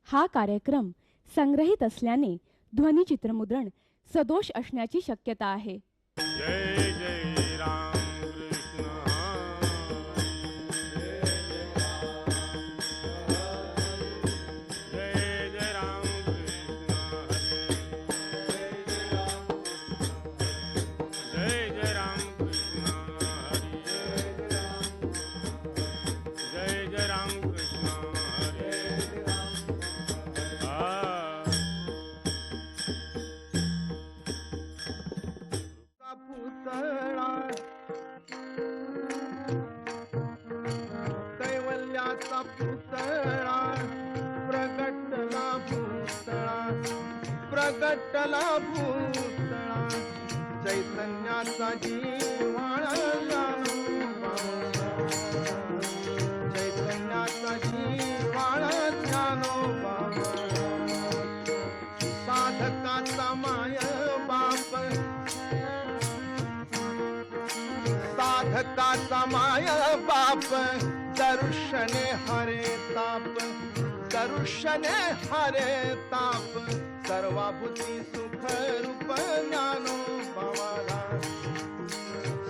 हा कार्यक्रम संग्रहित असल्याने ध्वनिचित्रमुद्रण सदोष असण्याची शक्यता आहे. जय जय राम कृष्ण जय जय राम कृष्ण जय जय राम कृष्ण जय जय राम कृष्ण कैवल्याचा पुतळा प्रगटला भूतळा प्रगटला भूतळा चैतन्याचा जीवाळा चैतन्याचा जीवाळा ज्ञानोबा साधकाचा माय बाप साधकाचा माय बाप दर्शने हरे ताप दर्शने हरे ताप सर्वाभूती सुख रूप ज्ञानोबाला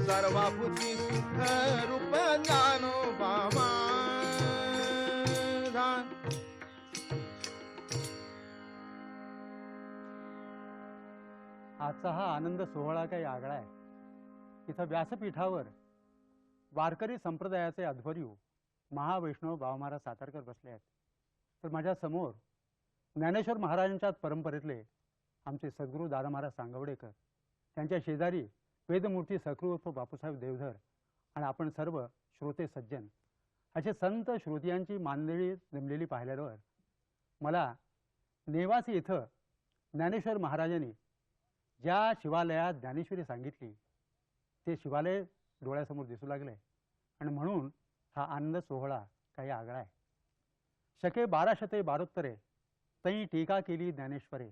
सर्वाभूती सुख रूप ज्ञानोबा आजचा हा आनंद सोहळा काही आगळा आहे. इथं व्यासपीठावर वारकरी संप्रदायाचे अध्वर्यू महावैष्णव बाबा महाराज सातारकर बसले आहेत. तर माझ्या समोर ज्ञानेश्वर महाराजांच्या परंपरेतले आमचे सद्गुरू दादा महाराज सांगवडेकर, त्यांच्या शेजारी वेदमूर्ती सकृ उर्फ बापूसाहेब देवधर आणि आपण सर्व श्रोते सज्जन असे संत श्रोतियांची मांडळी जमलेली पाहिल्यावर मला नेवासी इथं ज्ञानेश्वर महाराजांनी ज्या शिवालयात ज्ञानेश्वरी सांगितली ते शिवालय डोळ्यासमोर दिसू लागले आणि म्हणून हा आनंद सोहळा काही आगळा आहे. शके 1212 तई टीका केली ज्ञानेश्वरे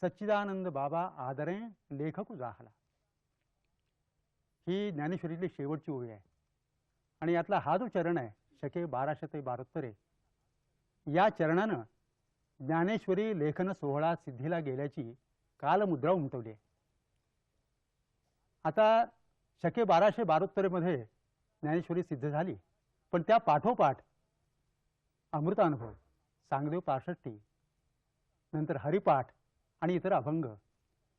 सच्चिदानंद बाबा आदरे लेखकू जाहला. ही ज्ञानेश्वरीतली शेवटची ओळी आहे आणि यातला हा जो चरण आहे शके 1212 या चरणानं ज्ञानेश्वरी लेखन सोहळा सिद्धीला गेल्याची कालमुद्रा उमटवली आहे. आता शके 1272 मध्ये ज्ञानेश्वरी सिद्ध झाली, पण त्या पाठोपाठ अमृतानुभव, सांगदेव पाषष्टी, नंतर हरिपाठ आणि इतर अभंग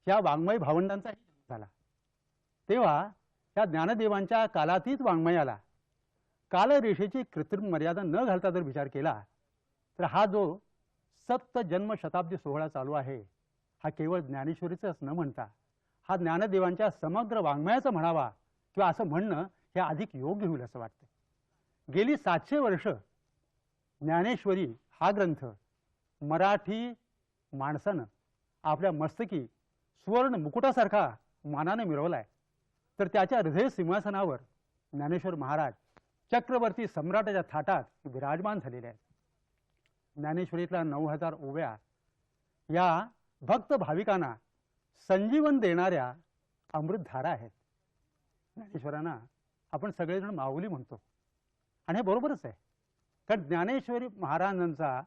या वाङ्मय भावंडांचाही जन्म झाला. तेव्हा या ज्ञानदेवांच्या कालातीत वाङ्मयाला कालरेषेची कृत्रिम मर्यादा न घालता जर विचार केला तर हा जो सप्त जन्म शताब्दी सोहळा चालू आहे हा केवळ ज्ञानेश्वरीचंच न म्हणता हा ज्ञानदेवांच्या समग्र वाङ्मयाचं म्हणावा किंवा असं म्हणणं हे अधिक योग्य होईल असं वाटतं. गेली 700 वर्ष ज्ञानेश्वरी हा ग्रंथ मराठी माणसानं आपल्या मस्तकी सुवर्ण मुकुटासारखा मानाने मिळवलाय. तर त्याच्या हृदय सिंहासनावर ज्ञानेश्वर महाराज चक्रवर्ती सम्राटाच्या थाटात विराजमान झालेले आहेत. ज्ञानेश्वरीतल्या 9000 ओव्या या भक्त भाविकांना संजीवन देणाऱ्या अमृतधारा आहेत. ज्ञानेश्वरांना आपण सगळेजण माऊली म्हणतो आणि हे बरोबरच आहे, कारण ज्ञानेश्वरी महाराजांचा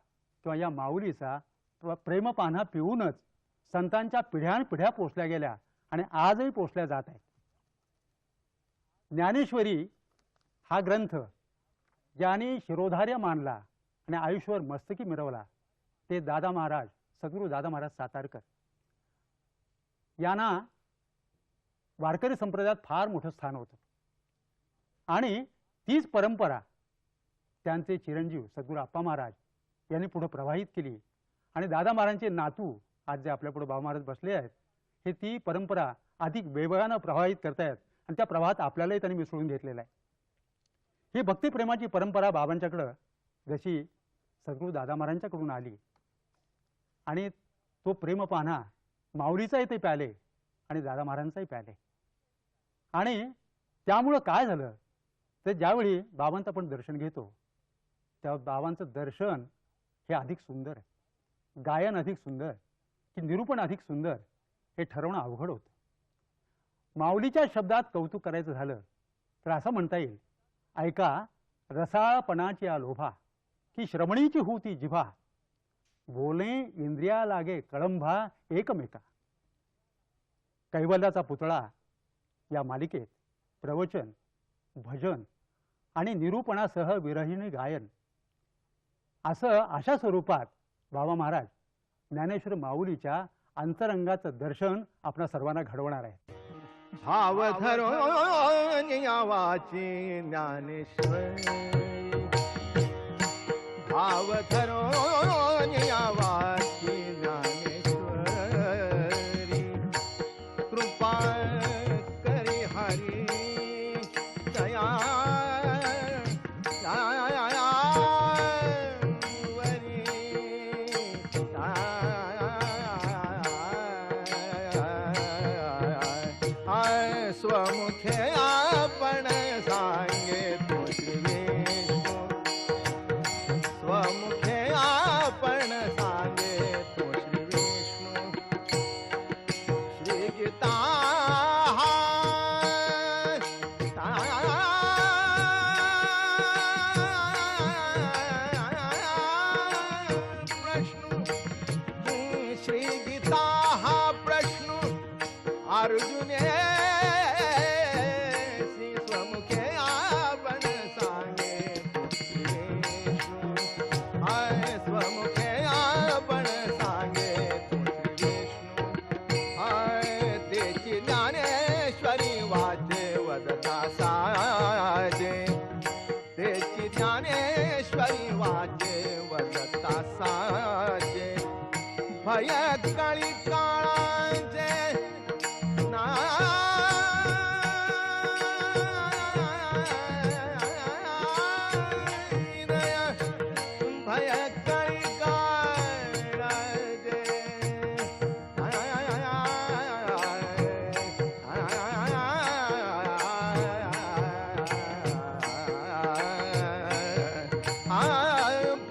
किंवा या माऊलीचा प्रेमपान्हा पिऊनच संतांच्या पिढ्यानपिढ्या पोचल्या गेल्या आणि आजही पोचल्या जात आहेत. ज्ञानेश्वरी हा ग्रंथ ज्यांनी शिरोधार्य मानला आणि आयुष्यभर मस्तकी मिरवला ते दादा महाराज, सद्गुरू दादा महाराज सातारकर यांना वारकरी संप्रदायात फार मोठं स्थान होतं आणि तीच परंपरा त्यांचे चिरंजीव सद्गुरू आप्पा महाराज यांनी पुढे प्रवाहित केली आणि दादा महाराजांचे नातू आज जे आपल्या पुढे बाबा महाराज बसले आहेत हे ती परंपरा अधिक वेगानं प्रवाहित करतायत आणि त्या प्रवाहात आपल्यालाही त्यांनी मिसळून घेतलेला आहे. ही भक्तिप्रेमाची परंपरा बाबांच्याकडं जशी सद्गुरू दादा महाराजांच्याकडून आली आणि तो प्रेमपान्हा माऊलीचाही ते प्याले आणि दादा महाराजांचाही प्याले आणि त्यामुळं काय झालं तर ज्यावेळी बाबांचं आपण दर्शन घेतो त्या बाबांचं दर्शन हे अधिक सुंदर आहे, गायन अधिक सुंदर की निरूपण अधिक सुंदर हे ठरवणं अवघड होतं. माऊलीच्या शब्दात कौतुक करायचं झालं तर असं म्हणता येईल, ऐका रसाळपणाची या लोभा, की श्रमणीची होती जिभा, बोले इंद्रिया लागे कळंभा एकमेका. कैवल्याचा पुतळा या मालिकेत प्रवचन, भजन आणि निरूपणासह विरहिणी गायन असं अशा स्वरूपात बाबा महाराज ज्ञानेश्वर माऊलीच्या अंतरंगाचं दर्शन आपणा सर्वांना घडवणार आहे. भाव धरून यावाची ज्ञानेश्वरी, भाव धरून यावाची ज्ञानेश्वरी, कृपा करी हरी दया स्वमुखे आपण सांगे तो श्री विष्णू, स्वमुखे आपण सांगे तो श्री विष्णू. श्री गीता प्रश्न, श्री गीता हा प्रश्न अर्जुने स्वमुखे आपण सांगे श्री विष्णू, हाय स्वमुखे आपण सांगे श्री विष्णू, हाय त्याची ज्ञानेश्वरी वाचे वदता साजे, त्याची ज्ञानेश्वरी वाचे वदता साजे. भय काळी काळाचे भय काळी काळाचे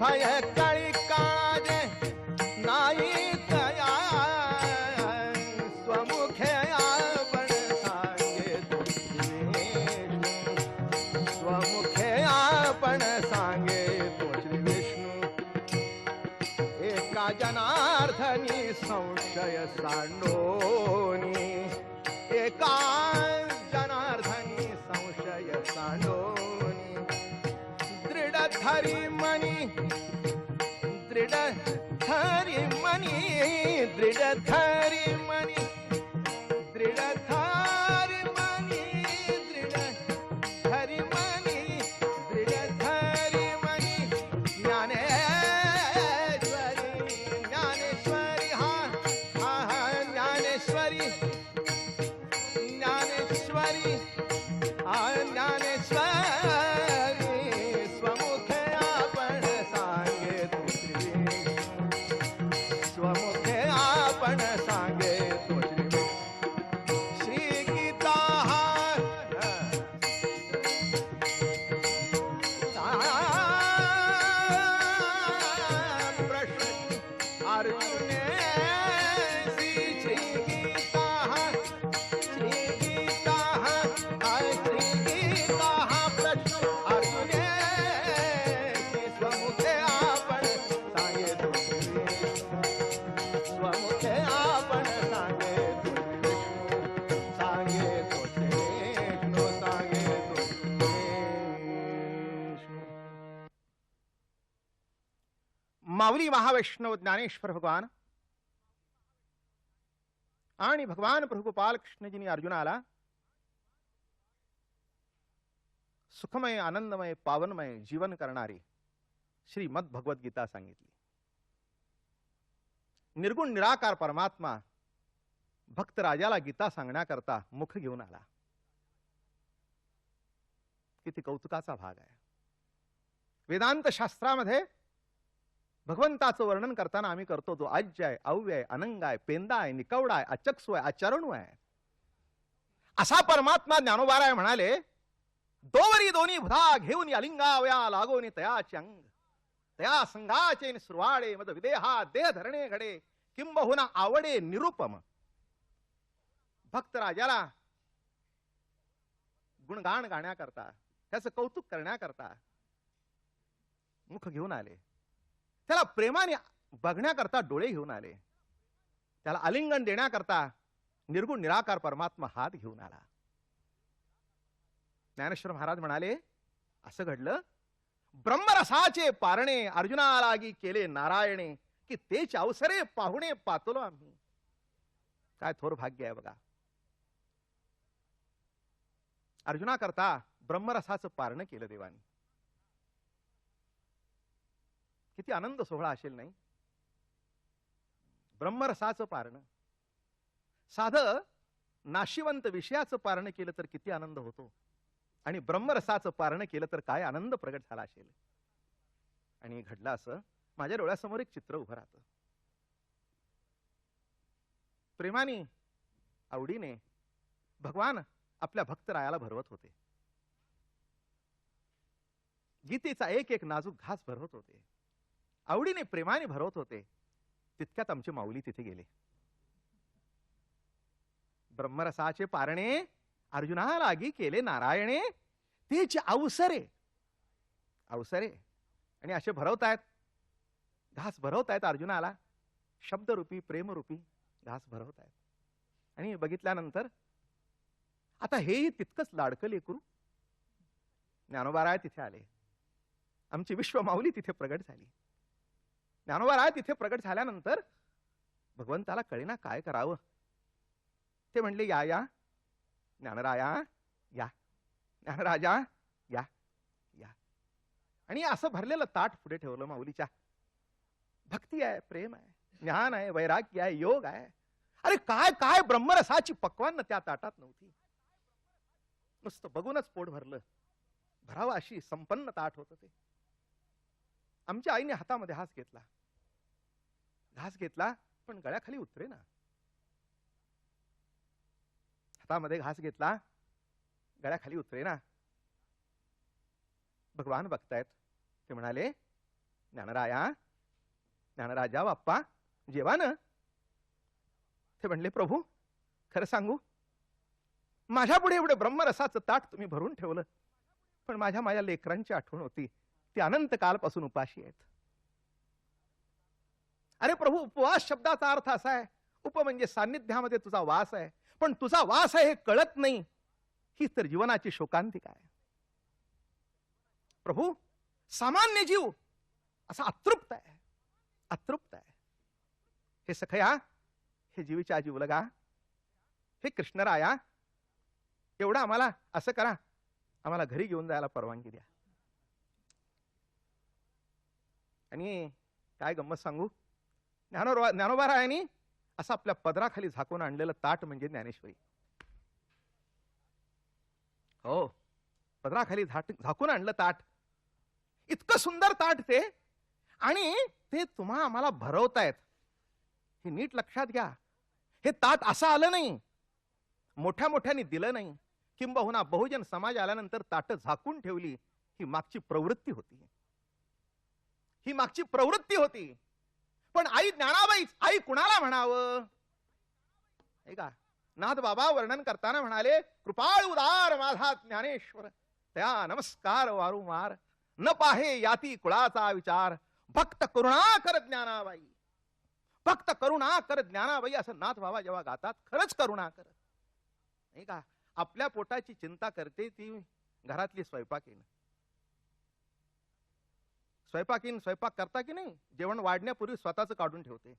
भय काळी काळाचे नाही तया, स्वमुखे आपण सांगे तो श्री विष्णू, स्वमुखे आपण सांगे तो श्री विष्णू. एका जनार्दनी संशय सांडोनी, एका जनार्दनी संशय सांडोनी, दृढ धरी मनी, दृढ धरी मनी, दृढ धरी मनी, दृढ धरी मनी, दृढ धरी मनी, दृढ धरी मनी. ज्ञानेश्वरी, ज्ञानेश्वरी, हा हा हा ज्ञानेश्वरी, ज्ञानेश्वरी, हा ज्ञानेश्वरी, स्वमुखे आपण सांगे तो श्री विष्णू, स्वमुखे आपण सांगे तो श्री विष्णू. श्री गीता प्रश्न अर्जुने श्री गीता, श्री गीता, श्री गीता प्रश्न अर्जुने स्वमुखे आपण सांगे तो श्री विष्णू, स्वमुखे आपण सांगे तो श्री विष्णू, सांगे तो श्री विष्णू, सांगे तो श्री विष्णू. माऊली महावैष्णव ज्ञानेश्वर भगवान आणि भगवान प्रभुपाल कृष्णजींनी अर्जुनाला सुखमय, आनंदमय, पावनमय जीवन करणारी श्रीमद भगवद्गीता सांगितली. निर्गुण निराकार परमात्मा भक्त राजाला गीता सांगण्याकरता मुख घेऊन आला. किती कौतुकाचा भाग आहे. वेदांत शास्त्रामध्ये भगवंताचं वर्णन करताना आम्ही करतो तो आज्य आहे, अव्यय आहे, अनंग आहे, पेंदा आहे, निकवडा आहे, अचक्षु आहे, अचरणू आहे. असा परमात्मा ज्ञानोबाराय म्हणाले, दोवरी दोन्ही भुधा घेऊन अलिंगावया लागोनी तयाचे अंग, तया संघाचे सुरवाडे मद विदेहा देह धरणे घडे, किंबहुना आवडे निरुपम. भक्त राजाला गुणगान गाण्याकरता, त्याचं कौतुक करण्याकरता मुख घेऊन आले, त्याला प्रेमाने बघण्याकरता डोळे घेऊन आले, त्याला आलिंगन देण्याकरता निर्गुण निराकार परमात्मा हात घेऊन आला. ज्ञानेश्वर महाराज म्हणाले, असं घडलं, ब्रह्मरसाचे पारणे अर्जुनालागी केले नारायणे, की तेच अवसरे पाहुणे पातलो आम्ही. काय थोर भाग्य आहे बघा. अर्जुना करता ब्रह्मरसाचं पारण केलं देवानी. किती आनंद सोहळा असेल नाही. ब्रह्मरसाचं पारण, साधं नाशिवंत विषयाचं पारण केलं तर किती आनंद होतो, आणि ब्रह्मरसाचं पारण केलं तर काय आनंद प्रगट झाला असेल. आणि घडलं असं, माझ्या डोळ्यासमोर एक चित्र उभं राहतं. प्रेमाने आवडीने भगवान आपल्या भक्तरायाला भरवत होते. गीतेचा एक एक नाजूक घास भरवत होते, आवडीने प्रेमाने भरवत होते. तितक्यात आमचे माऊली तिथे गेले. ब्रह्मरसाचे पारणे अर्जुना लागी केले नारायणे, तेच अवसरे अवसरे. आणि असे भरवतायत, घास भरवतायत अर्जुनाला, शब्दरूपी प्रेमरूपी घास भरवतायत. आणि बघितल्यानंतर आता हेही तितकंच लाडकं लेकरू. ज्ञानोबाराय तिथे आले, आमची विश्व माऊली तिथे प्रगट झाली. ज्ञानोबाराय तिथे प्रगट झाल्यानंतर भगवंताला कळेना काय करावं. ते म्हणले, या या ज्ञानराया, या ज्ञानराजा, या या. आणि असं भरलेलं ताट पुढे ठेवलं माऊलीच्या. भक्ती आहे, प्रेम आहे, ज्ञान आहे, वैराग्य आहे, योग आहे. अरे काय काय ब्रह्मरसाची पक्वान त्या ताटात नव्हती. नुसतं बघूनच पोट भरलं. भरावं अशी संपन्न ताट होतं ते. आमच्या आईने हातामध्ये घास घेतला, घास घेतला, पण गळ्याखाली उतरे ना. हातामध्ये घास घेतला, गळ्याखाली उतरे ना. भगवान बघतायत. ते म्हणाले, ज्ञानराया, ज्ञानराजा बाप्पा, जेवा ना. ते म्हणले, प्रभू खरं सांगू, माझ्या पुढे एवढं ब्रह्मरसाचं ताट तुम्ही भरून ठेवलं, पण माझ्या लेकरांची आठवण होती. ती अनंत कालपासून उपाशी आहेत. अरे प्रभू, उपवास शब्दाचा अर्थ असा आहे, उप म्हणजे सान्निध्यामध्ये तुझा वास आहे, पण तुझा वास आहे हे कळत नाही. ही तर जीवनाची शोकांतिका आहे. प्रभू, सामान्य जीव असा अतृप्त आहे, अतृप्त आहे. हे सखया, हे जीवीच्या जीव लगा, हे कृष्णराया, एवढं आम्हाला असं करा, आम्हाला घरी घेऊन जायला परवानगी द्या. आणि काय गंमत सांगू, ज्ञानोबारायांनी असं आपल्या पदराखाली झाकून आणलेलं ताट म्हणजे ज्ञानेश्वरी. हो, पदराखाली झाकून आणलं ताट. इतकं सुंदर ताट ते, आणि ते तुम्हा आम्हाला भरवतायत. हे नीट लक्षात घ्या. हे ताट असं आलं नाही, मोठ्या मोठ्याने दिलं नाही, किंबहुना बहुजन समाज आल्यानंतर ताट झाकून ठेवली. ही मागची प्रवृत्ती होती, ही मागची प्रवृत्ती होती. पण आई ज्ञानाबाई, आई कुणाला म्हणावं? ऐका, नाथ बाबा वर्णन करताना म्हणाले, कृपाळ उदार माझा ज्ञानेश्वर, त्या नमस्कार वारुमार, न पाहे याती कुळाचा विचार, भक्त करुणा कर ज्ञानाबाई, भक्त करुणा कर ज्ञानाबाई. असं नाथ बाबा जेव्हा गातात, खरंच करुणा कर. नाही का, आपल्या पोटाची चिंता करते ती घरातली स्वयंपाकीन. स्वयंपाकीन स्वयंपाक करता की नाही, जेवण वाढण्यापूर्वी स्वतःच काढून ठेवते.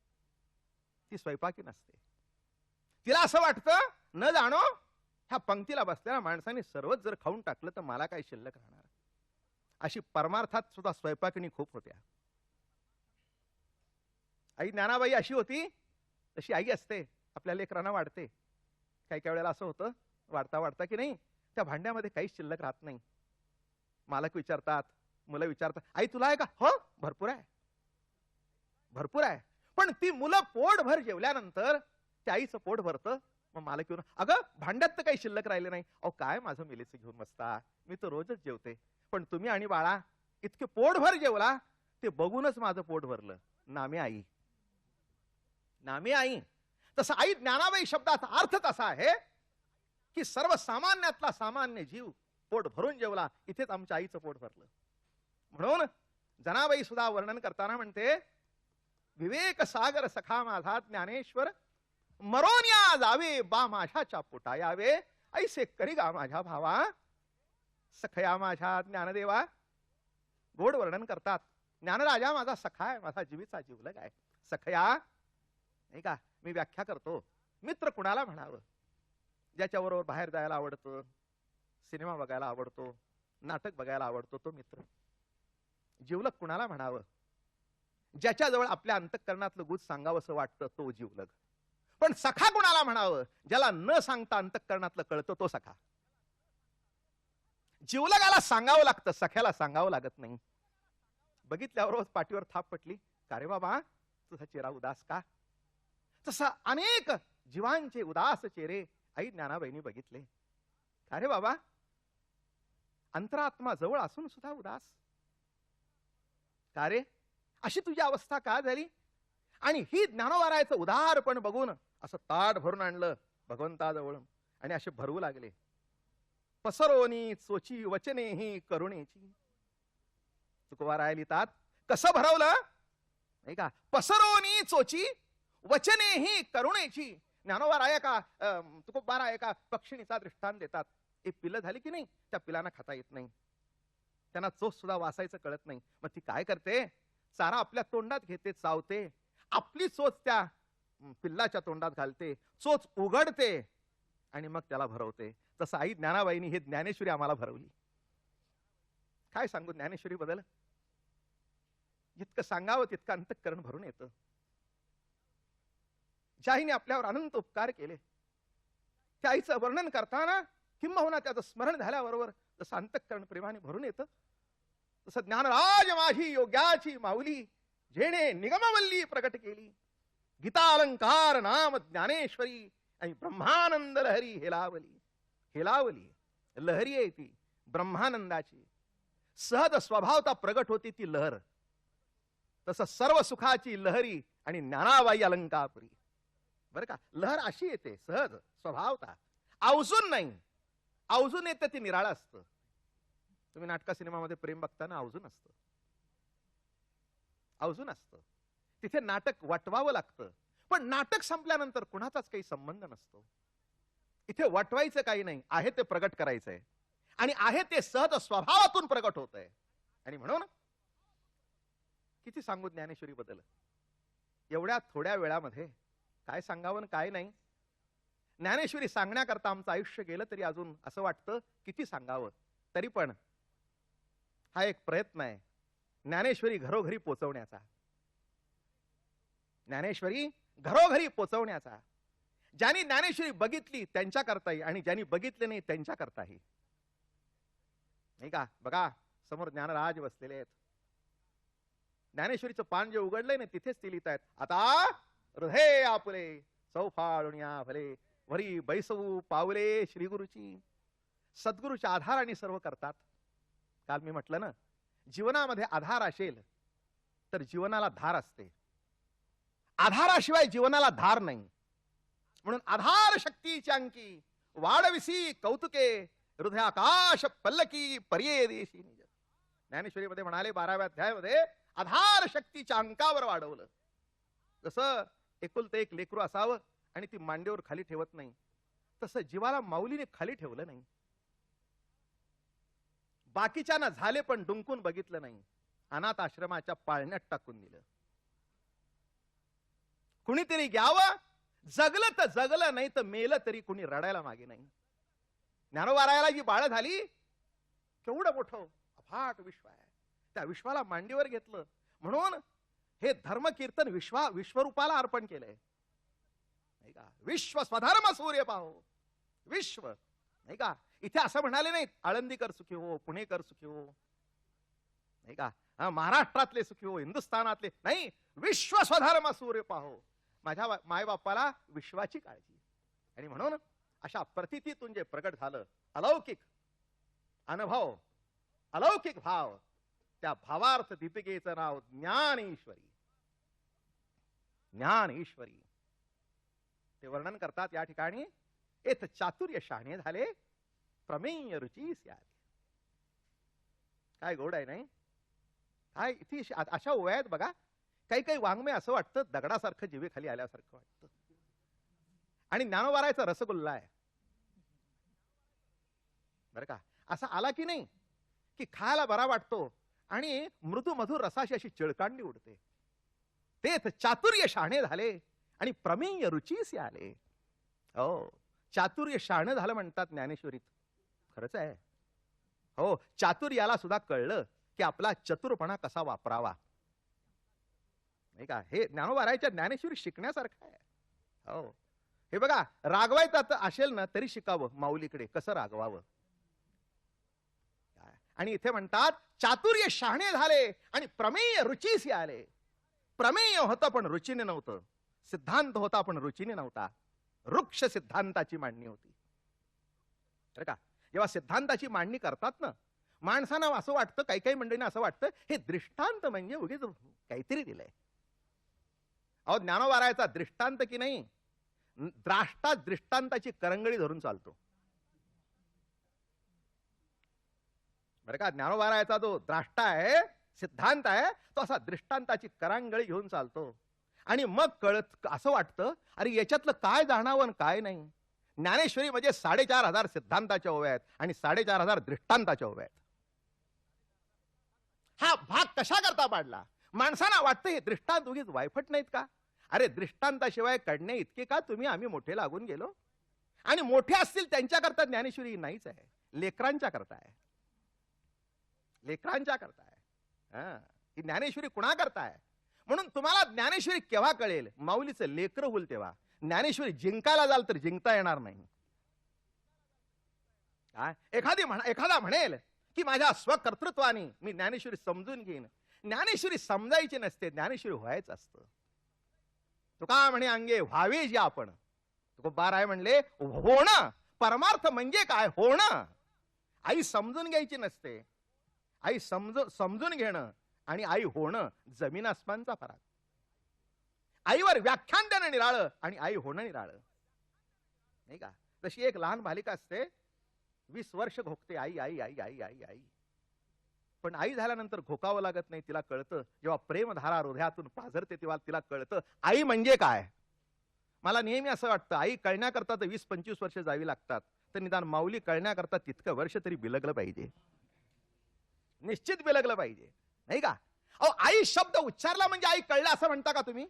ती स्वयंपाकीन असते. तिला असं वाटतं, न जाणो ह्या पंक्तीला बसलेल्या माणसाने सर्वच जर खाऊन टाकलं तर मला काय शिल्लक राहणार. अशी परमार्थात सुद्धा स्वयंपाकिनी खूप होत्या. आई ज्ञानाबाई अशी होती, तशी आई असते, आपल्या लेकरांना वाढते. काही काही वेळेला असं होतं, वाढता वाढता की नाही त्या भांड्यामध्ये काहीच शिल्लक राहत नाही. मालक विचारतात, मुलं विचारतात, आई तुला आहे का? हो, भरपूर आहे, भरपूर आहे. पण ती मुलं पोटभर जेवल्यानंतर त्या आईचं पोट भरतं. मग मालक येऊन, अगं भांड्यात तर काही शिल्लक राहिले नाही. अहो काय माझं मेलेचं घेऊन बसता, मी तर रोजच जेवते, पण तुम्ही आणि बाळा इतके पोटभर जेवला, ते बघूनच माझं पोट भरलं. नामे आई, नामे आई. तसं आई ज्ञानाबाई शब्दाचा अर्थ तसा आहे की सर्वसामान्यातला सामान्य जीव पोट भरून जेवला, इथेच आमच्या आईचं पोट भरलं. म्हणून जनाबाई सुद्धा वर्णन करताना म्हणते, विवेक सागर सखा माझा ज्ञानेश्वर, मरोनिया जावे बा माझ्याच्या पोटा यावे, ऐसे करी गा माझ्या भावा सखया माझ्या ज्ञानदेवा. गोड वर्णन करतात. ज्ञानराजा माझा सखा आहे, माझा जीवीचा जीवलग आहे. सखया नाही का, मी व्याख्या करतो. मित्र कुणाला म्हणावं? ज्याच्याबरोबर बाहेर जायला आवडतं, सिनेमा बघायला आवडतो, नाटक बघायला आवडतो, तो मित्र. जीवलग कुणाला म्हणावं? ज्याच्याजवळ आपल्या अंतःकरणातलं गुज सांगावंसं वाटतं, तो जीवलग. पण सखा कुणाला म्हणावं? ज्याला न सांगता अंतःकरणातलं कळतं, तो सखा. जीवलगाला सांगावं लागतं, सख्याला सांगावं लागत नाही. बघितल्यावर पाठीवर थाप पटली, का रे बाबा तुझा चेहरा उदास का? तसा अनेक जीवांचे उदास चेहरे आई ज्ञानाबाईंनी बघितले. का रे बाबा, अंतरात्मा जवळ असून सुद्धा उदास का रे? अशी तुझी अवस्था का झाली? आणि ही ज्ञानोबारायचं उदारपण बघून असं ताट भरून आणलं भगवंताजवळ आणि असे भरवू लागले. पसरोनी चोची वचने ही करुणेची. तुकोबाराय लिहितात, कसं भरवलं नाही का? पसरोनी चोची वचने ही करुणेची. ज्ञानोबाराय का तुकोबाराय का पक्षिणीचा दृष्टांत देतात. एक पिल्लं झाली की नाही, त्या पिलांना खाता येत नाही, त्यांना चोच सुद्धा वासायचं कळत नाही. मग ती काय करते? चारा आपल्या तोंडात घेते, चावते, आपली चोच त्या पिल्लाच्या तोंडात घालते, चोच उघडते आणि मग त्याला भरवते. तसं आई ज्ञानाबाईंनी हे ज्ञानेश्वरी आम्हाला भरवली. काय सांगू ज्ञानेश्वरी बद्दल? जितकं सांगावं तितकं अंतःकरण भरून येतं. ज्या आईने आपल्यावर अनंत उपकार केले, त्या आईचं वर्णन करताना किंबहुना त्याचं स्मरण झाल्याबरोबर जसं अंतःकरण प्रेमाने भरून येतं, तसं ज्ञानराज माझी योग्याची माऊली, जेणे निगमवल्ली प्रकट केली. गीतालंकार नाम ज्ञानेश्वरी आणि ब्रह्मानंद लहरी हेलावली. हेलावली लहरी आहे ती ब्रह्मानंदाची. सहज स्वभावता प्रगट होती ती लहर. तसं सर्व सुखाची लहरी आणि ज्ञानाबाई अलंकापुरी. बरं का, लहर अशी येते सहज स्वभावता, अवजून नाही. अवजून येतं ती निराळं असतं. तुम्ही नाटका सिनेमामध्ये प्रेम बघताना अवजून असतं, अवजून असतं. तिथे नाटक वटवावं लागतं. पण नाटक संपल्यानंतर कुणाचाच काही संबंध नसतो. इथे वटवायचं काही नाही, आहे ते प्रगट करायचंय आणि आहे ते सहज स्वभावातून प्रगट होत आहे. आणि म्हणून किती सांगू ज्ञानेश्वरी बद्दल? एवढ्या थोड्या वेळामध्ये काय सांगावं काय नाही. ज्ञानेश्वरी सांगण्याकरता आमचं आयुष्य गेलं तरी अजून असं वाटतं किती सांगावं. तरी पण हा एक प्रयत्न आहे ज्ञानेश्वरी घरोघरी पोचवण्याचा. ज्ञानेश्वरी घरोघरी पोचवण्याचा. ज्यांनी ज्ञानेश्वरी बघितली त्यांच्या करताही आणि ज्यांनी बघितले नाही त्यांच्या करताही. नाही का? बघा समोर ज्ञानराज बसलेले आहेत. ज्ञानेश्वरीचं पान जे उघडलंय ना तिथेच ते लिहित आहेत, आता हृदय आपले सौफाळुनिया भले वरी बैसवू पावले श्री गुरुची. सद्गुरूच्या आधाराने सर्व करतात. काल मी म्हटलं ना, जीवनामध्ये आधार असेल तर जीवनाला धार असते. आधाराशिवाय जीवनाला धार नाही. म्हणून आधार शक्तीच्या अंकी वाढविसी कौतुके हृदयाकाश पल्लकी पर्ये देशी निज. ज्ञानेश्वरीमध्ये म्हणाले 12व्या अध्यायामध्ये आधार शक्तीच्या अंकावर वाढवलं. जसं एकुलते एक लेकरू असावं आणि ती मांडीवर खाली ठेवत नाही, तसं जीवाला माऊलीने खाली ठेवलं नाही. बाकीच्यांना झाले पण डुंकून बघितलं नाही. अनाथ आश्रमाच्या पाळण्यात टाकून दिलं. कुणीतरी घ्यावं, जगलं तर जगलं, नाही तर मेलं तरी कुणी रडायला मागे नाही. ज्ञानोबारायाला जी बाळ झाली, केवढं मोठं अफाट विश्व आहे, त्या विश्वाला मांडीवर घेतलं. म्हणून हे धर्मकीर्तन विश्वरूपाला अर्पण केलंय. नाही का? विश्व स्वधर्म सूर्य पाहो. विश्व नाही का? इथे असं म्हणाले नाहीत आळंदीकर सुखी हो, पुणेकर सुखी हो, नाही का, महाराष्ट्रातले सुखी हो, हिंदुस्थानातले नाही. विश्व स्वधर्म सूर्य पाहो. माझ्या मायबापाला विश्वाची काळजी. आणि म्हणून अशा प्रतितीतून जे प्रगट झालं अलौकिक अनुभव, अलौकिक भाव, त्या भावार्थ दीपिकेचं नाव ज्ञानेश्वरी. ज्ञानेश्वरी ते वर्णन करतात या ठिकाणी. एत चातुर्य शहाणे झाले प्रमेय रुची स्यादी. काय गोड आहे नाही? काय इथे अशा ओव्या आहेत बघा. काही काही वाङ्मय असं वाटतं दगडासारखं जिभेखाली आल्यासारखं वाटतं. आणि ज्ञानोबारायचा रसगुल्ला आहे बरं का. असा आला की नाही की खायला बरा वाटतो आणि मृदू मधुर रसाशी अशी चिळकांडी उडते. तेच चातुर्य शहाणे झाले आणि प्रमेय रुचीस आले. हो, चातुर्य शहाणं झालं म्हणतात ज्ञानेश्वरीत. खरंच आहे. हो, चातुर्याला सुद्धा कळलं की आपला चतुरपणा कसा वापरावा, नाही का. हे ज्ञानोबारायच्या ज्ञानेश्वरी शिकण्यासारखं आहे. हो, हे बघा, रागवायचं असेल ना तरी शिकावं माऊलीकडे कसं रागवावं. आणि इथे म्हणतात चातुर्य शहाणे झाले आणि प्रमेय रुचीस आले. प्रमेय होतं पण रुचीने नव्हतं. सिद्धांत होता पण रुचीने नव्हता. वृक्ष सिद्धांताची मांडणी होती बरं का. जेव्हा सिद्धांताची मांडणी करतात ना, माणसांना असं वाटतं, काही काही मंडळींना असं वाटतं हे दृष्टांत म्हणजे उगीच काहीतरी दिलंय. अहो, ज्ञानोबारायचा दृष्टांत की नाही, द्राष्टा दृष्टांताची करंगळी धरून चालतो बरं का. ज्ञानोबारायचा जो द्राष्टा आहे, सिद्धांत आहे, तो असा दृष्टांताची करांगळी घेऊन चालतो. आणि मग कळत असं वाटतं अरे याच्यातलं काय जाणावं काय नाही. ज्ञानेश्वरी म्हणजे 4,500 सिद्धांताच्या ओव्या आहेत आणि 4,500 दृष्टांताच्या ओव्या आहेत. हा भाग कशा करता पाडला? माणसांना वाटतं हे दृष्टांत उगीच वायफट नाहीत का? अरे दृष्टांताशिवाय कळणे इतके का तुम्ही आम्ही मोठे लागून गेलो? आणि मोठे असतील त्यांच्याकरता ज्ञानेश्वरी नाहीच आहे, लेकरांच्या करता आहे. लेकरांच्या करता आहे. ही ज्ञानेश्वरी कुणा करता आहे? म्हणून तुम्हाला ज्ञानेश्वरी केव्हा कळेल? माऊलीचं लेकर होईल तेव्हा. ज्ञानेश्वरी जिंकायला जाल तर जिंकता येणार नाही. एखादा म्हणेल की माझ्या स्वकर्तृत्वाने मी ज्ञानेश्वरी समजून घेईन. ज्ञानेश्वरी समजायची नसते, ज्ञानेश्वरी व्हायचं असतं. तुका म्हणे अंगे व्हावे जे आपण. तुकोबार आहे म्हणले होणं. परमार्थ म्हणजे काय? होणं. आई समजून घ्यायची नसते. आई समजून घेणं आणि आई होणं जमीन आसमानचा फरक. आईवर व्याख्यान देणं निराळं आणि आई होणं निराळं, नाही का. तशी एक लहान बालिका असते, 20 वर्ष घोकते आई आई आई आई आई आई. पण आई झाल्यानंतर घोकावं लागत नाही. तिला कळतं, जेव्हा प्रेमधारा हृदयातून पाझरते तेव्हा तिला कळतं आई म्हणजे काय. मला नेहमी असं वाटतं आई कळण्याकरता तर 20-25 वर्ष जावी लागतात, तर निदान माऊली कळण्याकरता तितकं वर्ष तरी बिलगलं पाहिजे. निश्चित बिलगलं पाहिजे, नाही का. अहो, आई शब्द उच्चारला म्हणजे आई कळलं असं म्हणता का तुम्ही?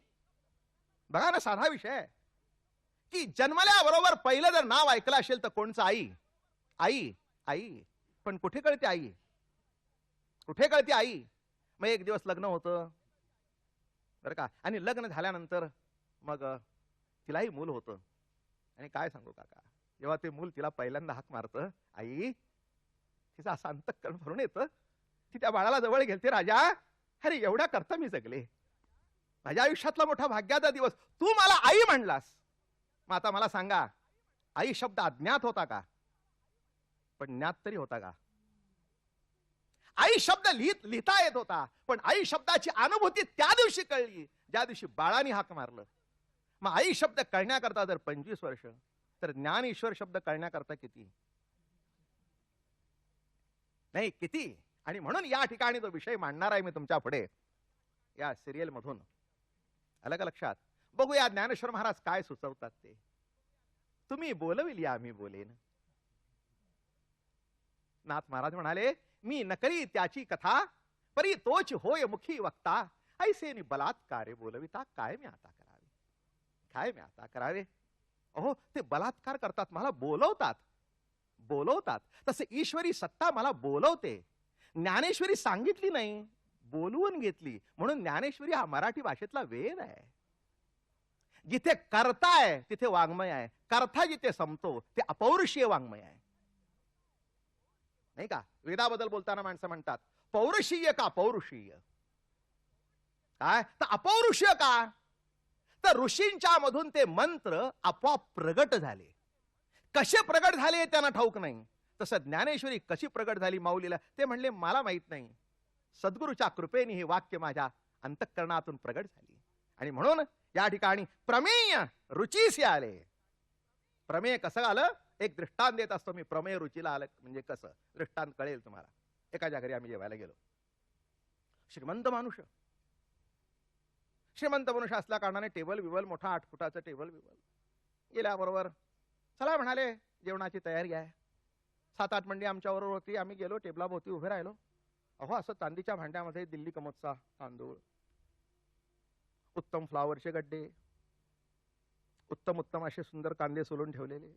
बघा ना, साधा विषय आहे की जन्मल्याबरोबर पहिलं जर नाव ऐकलं असेल तर कोणचं? आई आई आई. पण कुठे कळते आई? कुठे कळते आई? मग एक दिवस लग्न होतं बरं का, आणि लग्न झाल्यानंतर मग तिलाही मूल होतं. आणि काय सांगू काका, जेव्हा ते मूल तिला पहिल्यांदा हाक मारतं आई, तिचं असं अंतःकरण भरून येतं. ती त्या बाळाला जवळ घेते. राजा, अरे एवढ्या करता मी जगले, माझ्या आयुष्यातला मोठा भाग्याचा दिवस, तू मला आई म्हणलास. मग आता मला सांगा, आई शब्द अज्ञात होता का? पण ज्ञात तरी होता का? आई शब्द लिहिता येत होता, पण आई शब्दाची अनुभूती त्या दिवशी कळली ज्या दिवशी बाळाने हाक मारलं. मग आई शब्द कळण्याकरता जर 25 वर्ष, तर ज्ञान ईश्वर शब्द कळण्याकरता किती नाही, किती. आणि म्हणून या ठिकाणी जो विषय मांडणार आहे मी तुमच्या पुढे या सिरियल मधून, अलग लक्षात बघूया ज्ञानेश्वर महाराज काय सुचवतात ते. तुम्ही बोलविली आम्ही बोलेन. नाथ महाराज म्हणाले, मी नकरी त्याची कथा, परी तोच होय मुखी वक्ता, ऐसे बलात्कारे बोलविता, काय मी आता करावे, काय मी आता करावे. अहो, ते बलात्कार करतात, मला बोलवतात. तसे ईश्वरी सत्ता मला बोलवते. ज्ञानेश्वरी सांगितली नाही, बोलवून घेतली. म्हणून ज्ञानेश्वरी हा मराठी भाषेतला वेद आहे. जिथे कर्ता आहे तिथे वाङ्मय आहे. कर्ता जिथे संपतो ते अपौरुषीय वाङ्मय आहे, नाही का. वेदाबद्दल बोलताना माणसं म्हणतात पौरुषीय का पौरुषीय, काय तर अपौरुषीय का, तर ऋषींच्या मधून ते मंत्र आपोआप प्रगट झाले. कसे प्रगट झाले त्यांना ठाऊक नाही. तसं ज्ञानेश्वरी कशी प्रगट झाली माऊलीला ते म्हणले मला माहित नाही. सद्गुरूच्या कृपेने हे वाक्य माझ्या अंतःकरणातून प्रगट झाली. आणि म्हणून या ठिकाणी प्रमेय रुचीसी आले. प्रमेय कसं आलं? एक दृष्टांत देत असतो मी. प्रमेय रुचीला आलं म्हणजे कसं, दृष्टांत कळेल तुम्हाला. एकाच्या घरी आम्ही जेवायला गेलो. श्रीमंत मनुष्य असल्या कारणाने टेबल बिबल मोठा 8 फुटाचं टेबल बिबल. गेल्याबरोबर चला म्हणाले जेवणाची तयारी आहे. 7-8 मंडी आमच्याबरोबर होती. आम्ही गेलो टेबलाभोवती उभे राहिलो. अहो असं चांदीच्या भांड्यामध्ये दिल्ली कमतचा तांदूळ, उत्तम फ्लावरचे गड्डे, उत्तम उत्तम असे सुंदर कांदे सोलून ठेवलेले,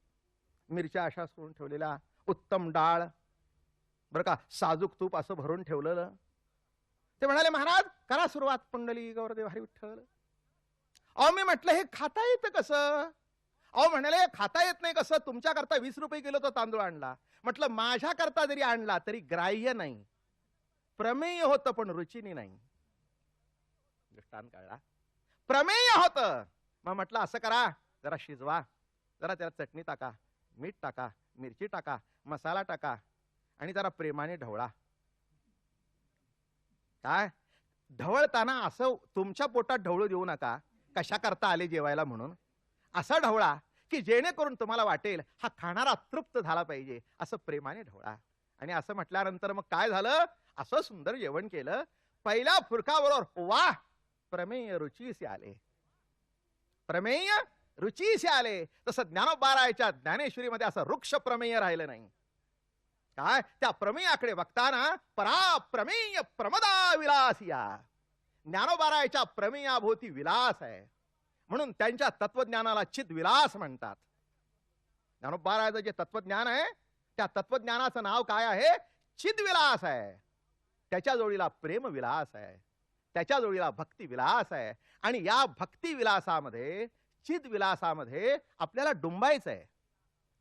मिरच्या अशा सोलून ठेवलेल्या, उत्तम डाळ बरं का, साजूक तूप असं भरून ठेवलेलं. ते म्हणाले महाराज करा सुरुवात. पुंडली गौरदेव हरी विठ्ठल. अहो मी म्हटलं हे खाता येतं कसं? अहो म्हणाले खाता येत नाही कसं? तुमच्याकरता 20 रुपये किलो तो तांदूळ आणला. म्हटलं माझ्याकरता जरी आणला तरी ग्राह्य नाही, प्रमेय होतं पण रुचिनी नाही. दृष्टांत कळला? प्रमेय होतं. मग म्हटलं असं करा, जरा शिजवा, जरा त्याला चटणी टाका, मीठ टाका, मिरची टाका, मसाला टाका आणि जरा प्रेमाने ढवळा. काय ढवळताना असं तुमच्या पोटात ढवळू देऊ नका, कशा करता आले जेवायला म्हणून. असा ढवळा की जेणेकरून तुम्हाला वाटेल हा खाणारा तृप्त झाला पाहिजे, असं प्रेमाने ढवळा. आणि असं म्हटल्यानंतर मग काय झालं, असं सुंदर जेवण केलं. पहिल्या फुरकाबरोबर वा प्रमेय रुचीसे आले, प्रमेय रुचीसे आले. तसं ज्ञानोबारायच्या ज्ञानेश्वरीमध्ये असं वृक्ष प्रमेय राहिलं नाही. काय त्या प्रमेयाकडे बघताना पराप्रमेय प्रमदा विलासिया. ज्ञानोबारायच्या प्रमेयाभोवती विलास आहे म्हणून त्यांच्या तत्वज्ञानाला चिद विलास म्हणतात. ज्ञानोबारायचं जे तत्वज्ञान आहे त्या तत्वज्ञानाचं नाव काय आहे? चिदविलास आहे. त्याच्या जोडीला प्रेम विलास आहे, त्याच्या जोडीला भक्ती विलास आहे. आणि या भक्ती विलासामध्ये, चिद विलासामध्ये आपल्याला डुंबायचं आहे,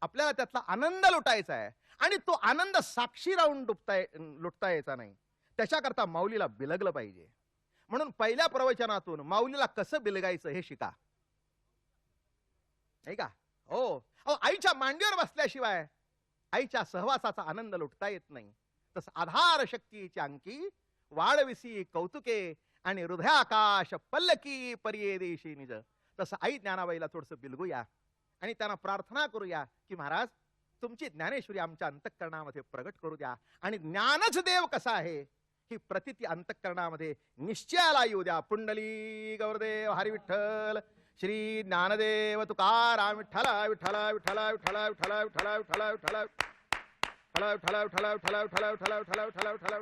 आपल्याला त्यातला आनंद लुटायचा आहे. आणि तो आनंद साक्षी राहून लुटता यायचा नाही. त्याच्याकरता माऊलीला बिलगलं पाहिजे. म्हणून पहिल्या प्रवचनातून माऊलीला कसं बिलगायचं हे शिका, नाही का? हो, आईच्या मांडीवर बसल्याशिवाय आईच्या सहवासाचा आनंद लुटता येत नाही. तसं आधार शक्तीची अंकी वाढविसी कौतुके आणि हृदयाकाश पल्लकी पर्ये देशी निज. तसं आई ज्ञानाबाईला थोडंसं बिलगूया आणि त्यांना प्रार्थना करूया की महाराज तुमची ज्ञानेश्वरी आमच्या अंतःकरणामध्ये प्रगट करू द्या. आणि ज्ञानच देव कसा आहे ही प्रतिती अंतःकरणामध्ये निश्चयाला येऊ द्या. पुंडली गौरदेव हरी विठ्ठल. श्री ज्ञानदेव तुकाराम विठ्ठल विठ्ठल विठ्ठल विठ्ठल विठ्ठल विठ्ठल विठ्ठल विठ्ठल विठ्ठल विठ्ठल विठ्ठल विठ्ठल विठ्ठल विठ्ठल विठ्ठल विठ्ठल.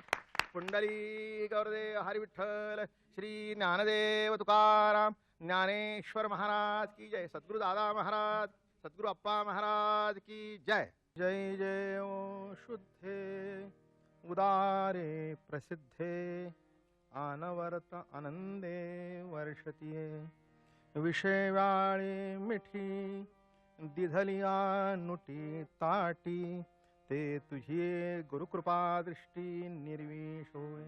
पुंडली गौरदेव हरी विठ्ठल. श्री ज्ञानदेव तुकाराम ज्ञानेश्वर महाराज की जय. सद्गुरु दादा महाराज, सद्गुरु अप्पा महाराज की जय. जय जय ओ शुद्धे उदारे प्रसिद्धे आनवर्त आनंदे वर्षतीये. विषय वाळे मिठी दिधलिया नुटी ताटी ते तुझी गुरुकृपा दृष्टी निर्विश होय.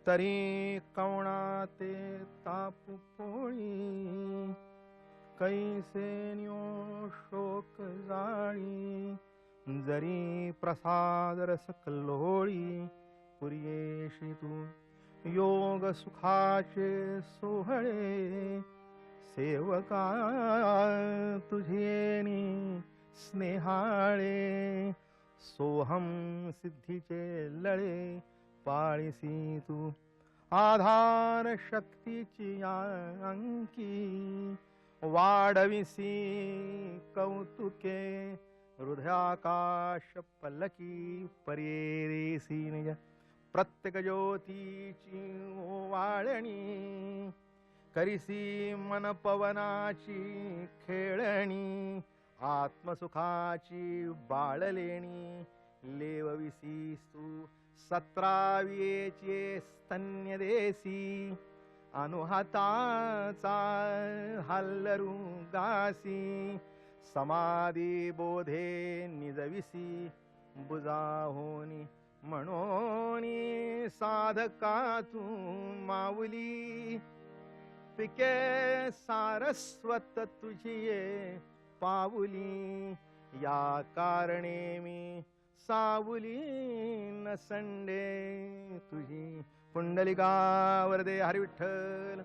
तरी कवणा ते तापू पोळी कैसे न्यो शोक जाळी. जरी प्रसाद रस कल्लोळी पुर्येशी तू योग सुखाचे सोहळे. सेवका तुझेनी स्नेहाळे सोहम सिद्धीचे लळे पाळीसी तू. आधार शक्तीची अंकी वाढविसी कौतुके हृदयाकाश पल्लकी पर्येसी निज. प्रत्येक ज्योतीची ओवाळणी करिसी मन पवनाची खेळणी. आत्मसुखाची बाळलेणी लेवविसी तू. 17 स्तन्य देसी अनुहाताचा हल्लरू गासी. समाधी बोधे निजविसी बुजाहोनी म्हणोनी साधका तू माऊली. पिके सारस्वत तुझी पाऊली. या कारणे मी सावली नसंडे तुझी. पुंडलिका वरदे हरी विठ्ठल.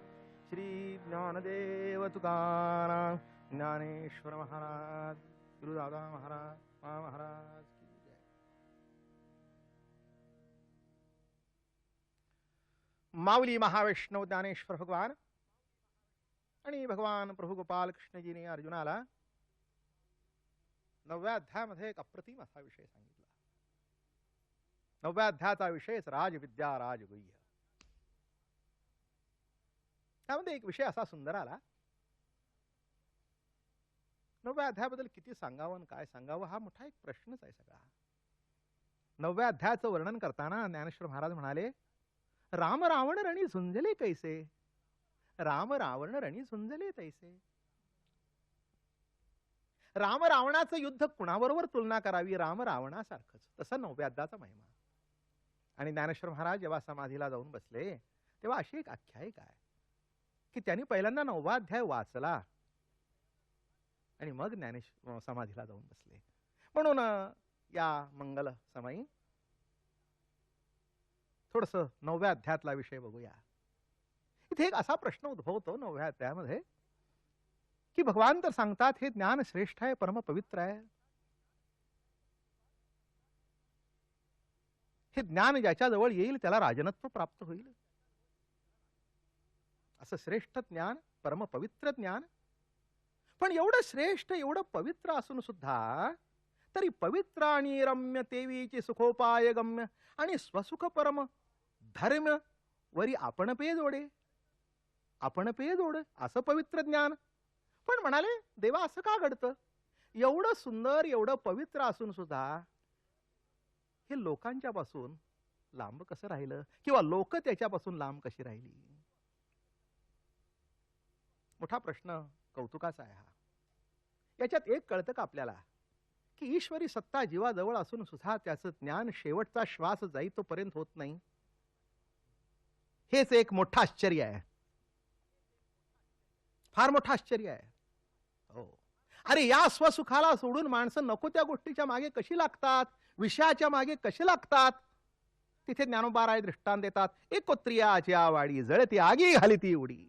श्री ज्ञानदेव तुकाराम ज्ञानेश्वर महाराज, गुरुदादा महाराज, महाराज की जय. माऊली महावैष्णव ज्ञानेश्वर भगवान आणि भगवान प्रभू गोपाल कृष्णजीने अर्जुनाला 9व्या अध्यायामध्ये एक अप्रतिम असा विषय सांगितला. 9व्या अध्यायाचा विषयच राजविद्या राजगुह्य. त्यामध्ये एक विषय असा सुंदर आला. 9व्या अध्यायाबद्दल किती सांगावं आणि काय सांगावं हा मोठा एक प्रश्नच आहे सगळा. 9व्या अध्यायाचं वर्णन करताना ज्ञानेश्वर महाराज म्हणाले, राम रावण रणी झुंजले कैसे, राम रावण रणी झुंजले तैसे. राम रावणाचं युद्ध कुणाबरोबर तुलना करावी, राम रावणासारखंच. तसं 9व्या अध्यायाचा महिमा. आणि ज्ञानेश्वर महाराज जेव्हा समाधीला जाऊन बसले तेव्हा अशी एक आख्यायिका आहे की त्यांनी पहिल्यांदा 9वा अध्याय वाचला आणि मग ज्ञानेश्वर समाधीला जाऊन बसले. म्हणून या मंगल समयी थोडस 9व्या अध्यायातला विषय बघूया. इथे एक असा प्रश्न उद्भवतो 9व्या अध्यायामध्ये की भगवान तर सांगतात हे ज्ञान श्रेष्ठ आहे, परम पवित्र आहे. हे ज्ञान ज्याच्या जवळ येईल त्याला राजनत्व प्राप्त होईल. असं श्रेष्ठ ज्ञान, परम पवित्र ज्ञान. पण एवढं श्रेष्ठ, एवढं पवित्र असून सुद्धा तरी पवित्र आणि रम्य तेवीची सुखोपाय गम्य आणि स्वसुख परम धर्म वरी आपण पे जोडे, आपण पे जोड असं पवित्र ज्ञान. पण म्हणाले देवा असं का घडतं, एवढं सुंदर एवढं पवित्र असून सुद्धा हे लोकांच्या पासून लांब कसं राहिलं, किंवा लोक त्याच्यापासून लांब कशी राहिली. मोठा प्रश्न कौतुकाचा आहे हा. याच्यात एक कळतं का आपल्याला की ईश्वरी सत्ता जीवाजवळ असून सुद्धा त्याचं ज्ञान शेवटचा श्वास जाई तोपर्यंत होत नाही. हेच एक मोठं आश्चर्य आहे, फार मोठं आश्चर्य आहे. हो, अरे या स्वसुखाला सोडून माणसं नको त्या गोष्टीच्या मागे कशी लागतात, विषयाच्या मागे कशी लागतात. तिथे ज्ञानोबाराय दृष्टांत देतात. एकोत्रियाची आवाडी जळती आगी घाली ती उडी,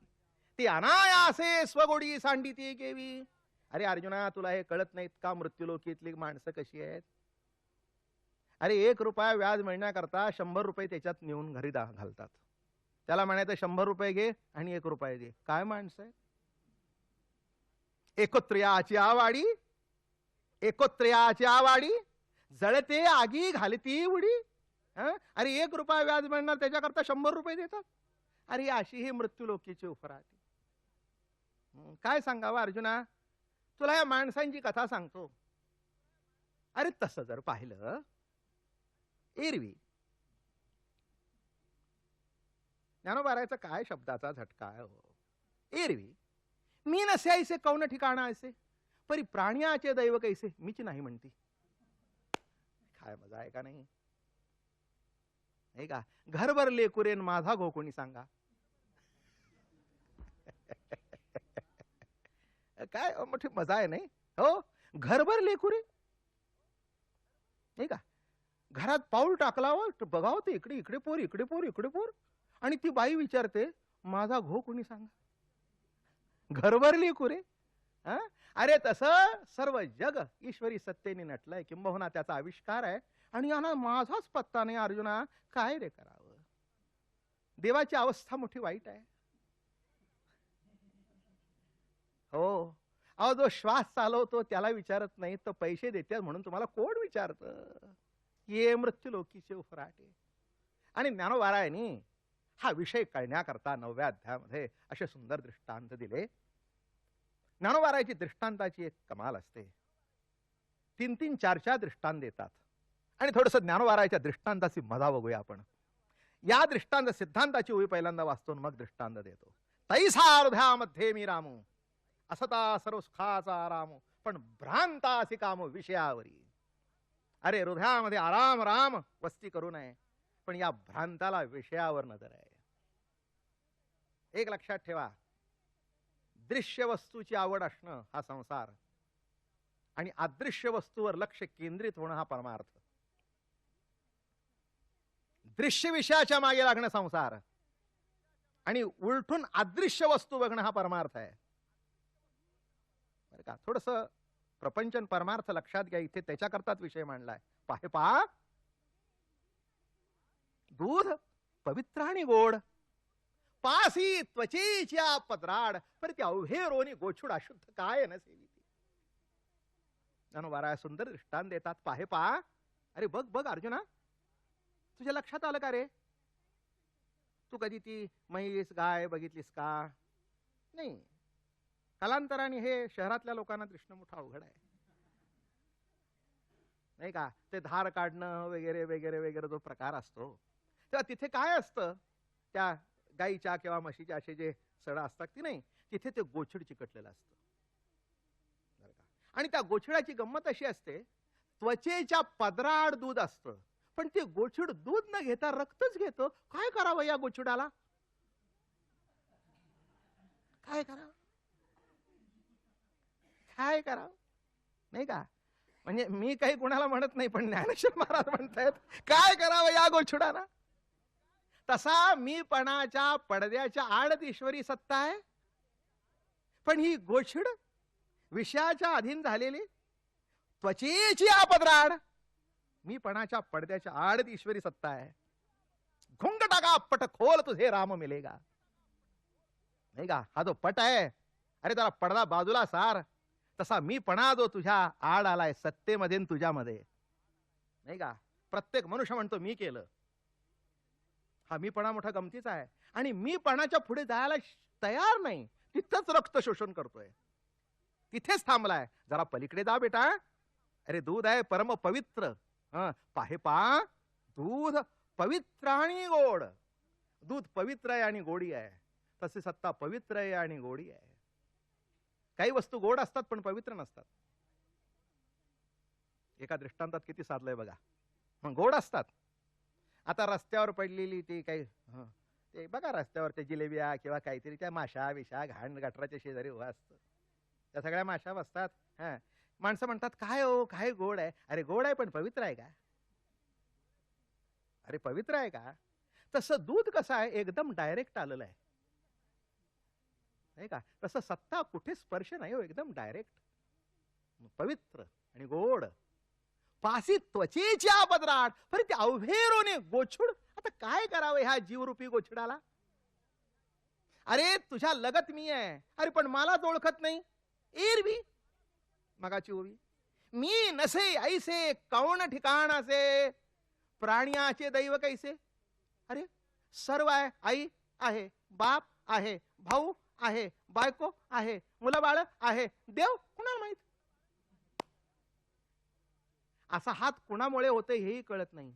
ती अनायासे स्वगोडी सांडी ती केवी. अरे अर्जुना तुला हे कळत नाहीत का मृत्यूलोकीतली माणसं कशी आहेत. अरे 1 रुपया व्याज मिळण्याकरता 100 रुपये त्याच्यात नेऊन घरी घालतात. त्याला म्हणायचं 100 रुपये घे आणि 1 रुपया दे. काय माणसं आहे. एकोत्रियाची आवाडी, एकोत्रियाची आवाडी जळते आगी घालती उडी. अरे 1 रुपया व्याज मिळणार त्याच्याकरता 100 रुपये देतात. अरे अशी ही मृत्यूलोकीची उफराटी. काय सांगावं अर्जुना, तुला या माणसांची कथा सांगतो. अरे तसं जर पाहिलं एरवी ज्ञानोबारायचा काय शब्दाचा झटका आहे हो. एरवी मी नसे ऐसे कौन ठिकाणा ऐसे, परी प्राण्याचे दैव कैसे मीच नाही म्हणती. काय मजा आहे का नाही. नाही का, घरभर लेकुरेन माझा घो कोणी सांगा. काय मोठी मजा आहे नाही हो. घरभर लेकुरे नाही का, घरात पाऊल टाकला बघाव ते इकडे इकडे पोर, इकडे पोर, इकडे पोर. आणि ती बाई विचारते माझा घो कोणी सांगा. घरभर लेकुरे. अरे तसं सर्व जग ईश्वरी सत्तेने नटलंय, किंबहुना त्याचा आविष्कार आहे. आणि यांना माझाच पत्ता नाही अर्जुना, काय रे करावं. देवाची अवस्था मोठी वाईट आहे हो. अहो जो श्वास चालवतो त्याला विचारत नाही, तो पैसे देतात म्हणून तुम्हाला कोण विचारत. ये मृत्यूलोकीचे उफराटे. आणि ज्ञानोबारायांनी हा विषय कळण्याकरता 9व्या अध्यायामध्ये असे सुंदर दृष्टांत दिले. ज्ञानोबारायाची दृष्टांताची एक कमाल असते. 3-3, 4-4 दृष्टांत देतात. आणि थोडस ज्ञानोबारायाच्या दृष्टांताची मजा बघूया आपण. या दृष्टांत सिद्धांताची ओळी पहिल्यांदा वाचतो मग दृष्टांत देतो. तैसा हृदयामध्ये मी रामू, असता सर्व सुखाचा आराम, पण भ्रांतासी काम विषयावरी. अरे हृदयामध्ये आराम राम वस्ती करू नये, पण या भ्रांताला विषयावर नजर आहे. एक लक्षात ठेवा, दृश्य वस्तूची आवड असणं हा संसार, आणि अदृश्य वस्तूवर लक्ष केंद्रित होणं हा परमार्थ. दृश्य विषयाच्या मागे लागणं संसार, आणि उलटून अदृश्य वस्तू बघणं हा परमार्थ आहे. बरं का, थोडस प्रपंचन परमार्थ लक्षात घ्या. इथे त्याच्याकरताच विषय मांडलाय. पाहे पहा, दूध पवित्र आणि गोड, पासी त्वचेच्या पत्राड पर ते अवघे रोनी गोछुड अशुद्ध काय न सेविती. अनुवारा सुंदर दृष्टांत देतात. पाहे पहा, अरे बघ बघ अर्जुना, तुझ्या लक्षात आलं का रे? तू कधी ती म्हैस गाय बघितलीस का? नाही. कालांतराने हे शहरातल्या लोकांना दिसणं मोठं अवघड आहे, नाही का? ते धार काढणं वगैरे वगैरे वगैरे जो प्रकार असतो, तेव्हा तिथे काय असतं, त्या गाईच्या किंवा म्हशीच्या असे जे सडा असतात की नाही, तिथे ते गोछड चिकटलेलं असतं बरं का. आणि त्या गोछडाची गंमत अशी असते, त्वचेच्या पदराड दूध असतं, पण ते गोछड दूध न घेता रक्तच घेतो. काय करावं या गोछडाला? काय करावं, काय करावं, नाही का? म्हणजे मी काही कुणाला म्हणत नाही, पण ज्ञानेश्वर महाराज म्हणतायत काय करावं या गोछडाला. तसा मीपणाच्या पडद्याच्या आड ईश्वरी सत्ता आहे, पण ही गोछड विषयाच्या अधीन झालेली त्वचेची आपदराड मीपणाच्या पडद्याच्या आड ईश्वरी सत्ता आहे. घुंग टाका पट खोल तुझे राम मिलेगा, नाही का? हा जो पट आहे, अरे त्याला पडदा बाजूला सार. तसा मीपणा जो तुझ्या आड आलाय सत्तेमध्ये तुझ्यामध्ये, नाही का? प्रत्येक मनुष्य म्हणतो मी केलं. हा मीपणा मोठा गमतीचा आहे, आणि मीपणाच्या पुढे जायला तयार नाही. तिथंच रक्त शोषण करतोय, तिथेच थांबलाय. जरा पलीकडे जा बेटा. अरे दूध आहे परम पवित्र. पाहे पा, दूध पवित्र आणि गोड. दूध पवित्र आहे आणि गोडी आहे, तसे सत्ता पवित्र आहे आणि गोडी आहे. काही वस्तू गोड असतात पण पवित्र नसतात. एका दृष्टांतात किती साधलंय बघा. मग गोड असतात. आता रस्त्यावर पडलेली ती काही ते बघा, रस्त्यावर ते जिलेबिया किंवा काहीतरी त्या माशा विषा घाण गटराच्या शेजारी उभा असतं, त्या सगळ्या माशा बसतात. माणसं म्हणतात काय हो काय गोड आहे. अरे गोड आहे पण पवित्र आहे का? अरे पवित्र आहे का? तसं दूध कसं आहे, एकदम डायरेक्ट आलेलं आहे, नाही का? तसं सत्ता कुठे स्पर्श नाही हो, एकदम डायरेक्ट पवित्र आणि गोड. पासी त्वचेच्या पदराड पर ते अवघेरोने गोछुड. आता काय करावं ह्या जीवरूपी गोछडाला? अरे तुझ्या लगत मी आहे, अरे पण मलाच ओळखत नाही. एरवी मगाची ओवी, मी नसे ऐसे कौन ठिकाणाचे, प्राण्याचे दैव कैसे. अरे सर्व आहे, आई आहे, बाप आहे, भाऊ आहे, बायको आहे, मुलं बाळ आहे, देव कुणाला माहित. असा हात कुणामुळे होते हेही कळत नाही,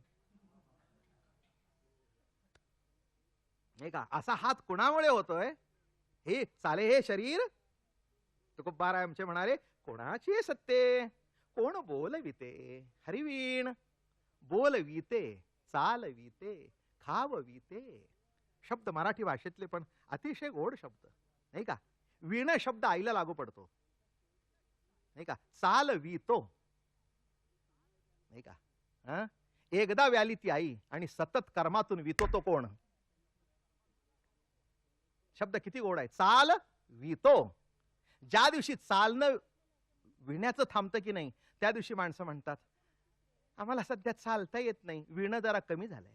नाही का? असा हात कुणामुळे होतोय हे चाले हे शरीर. तुकोबाराय आमचे म्हणाले, कोणाची सत्ते कोण बोलविते. हरिवीण बोलविते, चालविते, खावविते. शब्द मराठी भाषेतले पण अतिशय गोड शब्द, नाही का? वीण शब्द आईला लागू पडतो, नाही का? चालवितो, नाही का? एकदा व्याली ती आई आणि सतत कर्मातून वितो तो कोण. शब्द किती गोड आहे. चाल वितो. ज्या दिवशी चालणं विण्याचं थांबतं की नाही, त्या दिवशी माणसं म्हणतात आम्हाला सध्या चालता येत नाही, विणं जरा कमी झालंय.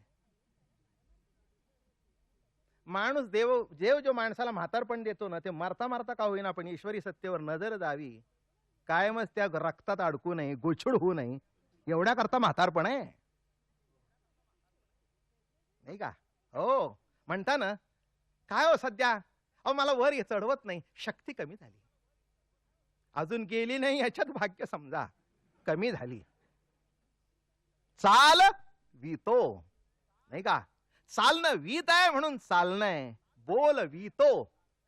माणूस जेव जो माणसाला म्हातारपण देतो ना, ते मारता मारता का होईना पण ईश्वरी सत्तेवर नजर जावी, कायमच त्या रक्तात अडकू नये, गोछड होऊ नये, एवढ्या करता म्हातारपण आहे, नाही का? हो म्हणता ना, काय हो सध्या अहो मला वर चढवत नाही, शक्ती कमी झाली, अजून गेली नाही याच्यात भाग्य समजा, कमी झाली. चाल वितो, नाही का? चालणं वीत आहे म्हणून चालणंय. बोल वितो,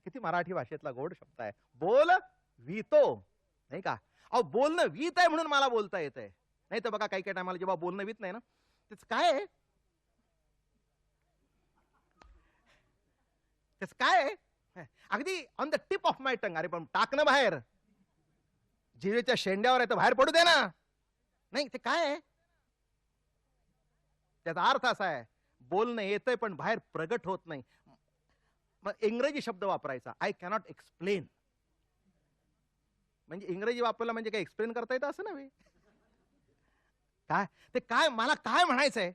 किती मराठी भाषेतला गोड शब्द आहे. बोल वितो, नाही का? अहो बोलणं वीत आहे म्हणून मला बोलता येतंय. नाही तर बघा काही काही टायमाला जेव्हा बोलणं वीत नाही ना, त्याच काय आहे, त्याच काय आहे, अगदी ऑन द टिप ऑफ माय टंग. अरे पण टाकणं बाहेर, जिरेच्या शेंड्यावर आहे तर बाहेर पडू दे ना. नाही ते काय आहे, त्याचा अर्थ असा आहे, बोलणं येतंय पण बाहेर प्रगट होत नाही. मग इंग्रजी शब्द वापरायचा, आय कॅनॉट एक्सप्लेन. म्हणजे इंग्रजी वापरला म्हणजे काय एक्सप्लेन करता येतं असं नव्हे. काय ते काय, मला काय म्हणायचंय,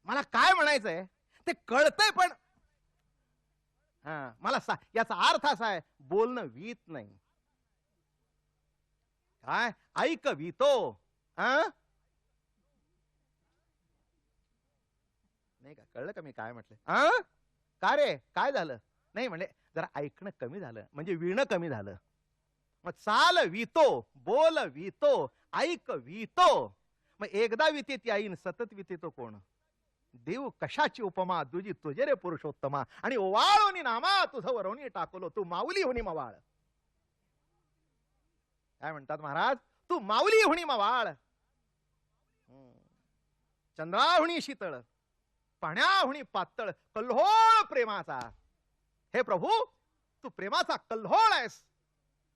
मला काय म्हणायचंय ते कळतंय पण मला याचा अर्थ असा आहे, बोलणं वीत नाही. काय ऐक वितो. नाही का, कळलं का मी काय म्हटलं? का रे, काय झालं? नाही म्हणले जरा ऐकणं कमी झालं, म्हणजे विणं कमी झालं. मग चाल वितो, बोल वितो, ऐक वितो. मग एकदा वितीत येईन सतत वितीतो कोण? देव कशाची उपमा तुझी तुझे रे पुरुषोत्तमा. आणि ओवाळोनी नामा तुझं वरवणी टाकलो, तू माऊली होणी मवाळ. काय म्हणतात महाराज? तू माऊली होणी मवाळ. चंद्राहुणी शीतळ, पाण्याहुणी पातळ, कल्होळ प्रेमाचा. हे प्रभू, तू प्रेमाचा कल्होळ आहेस.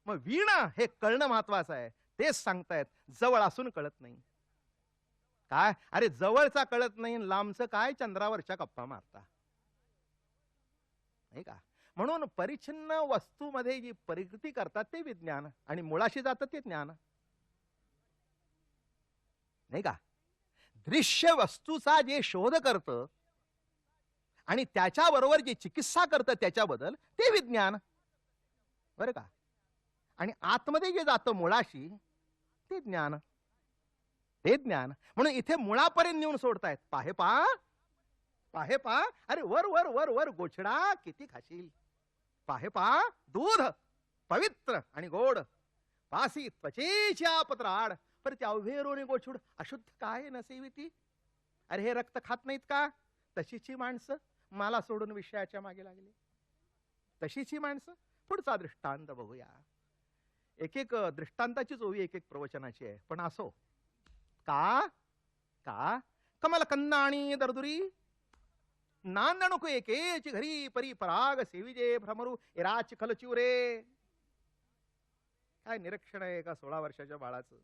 मग वीण हे कळणं महत्वाचं आहे. तेच सांगतायत, जवळ असून कळत नाही. काय अरे, जवळचा कळत नाही, लांबचं काय चंद्रावरच्या गप्पा मारता, नाही का? म्हणून परिच्छिन्न वस्तूमध्ये जी परिकृती करतात ते विज्ञान, आणि मुळाशी जातं ते ज्ञान, नाही का? दृश्य वस्तूचा जे शोध करतं आणि त्याच्याबरोबर जे चिकित्सा करतं त्याच्याबद्दल ते विज्ञान, बरं का? आणि आतमध्ये जे जातं मुळाशी ते ज्ञान, ते ज्ञान. म्हणून इथे मुळापर्यंत नेऊन सोडतायत. पाहे पा, पाहे पा. अरे वर वर वर वर गोछडा किती खाशील. पाहे पा दूध पवित्र आणि गोड, पासी त्वचेच्या पत्राड, पर त्या अवघेरोने गोछुड अशुद्ध काय नसेवी ती. अरे हे रक्त खात नाहीत का? तशीची माणसं मला सोडून विषयाच्या मागे लागली, तशीची माणसं. पुढचा दृष्टांत बघूया. एक एक दृष्टांताचीच ओवी एक एक प्रवचनाची आहे, पण असो. का का कमल कंदा आणि दरदुरी नांदणुक एकेची घरी परी पराग सेविजे भ्रमरू एराच खलचिवरे. काय निरीक्षण आहे एका 16 वर्षाच्या बाळाचं.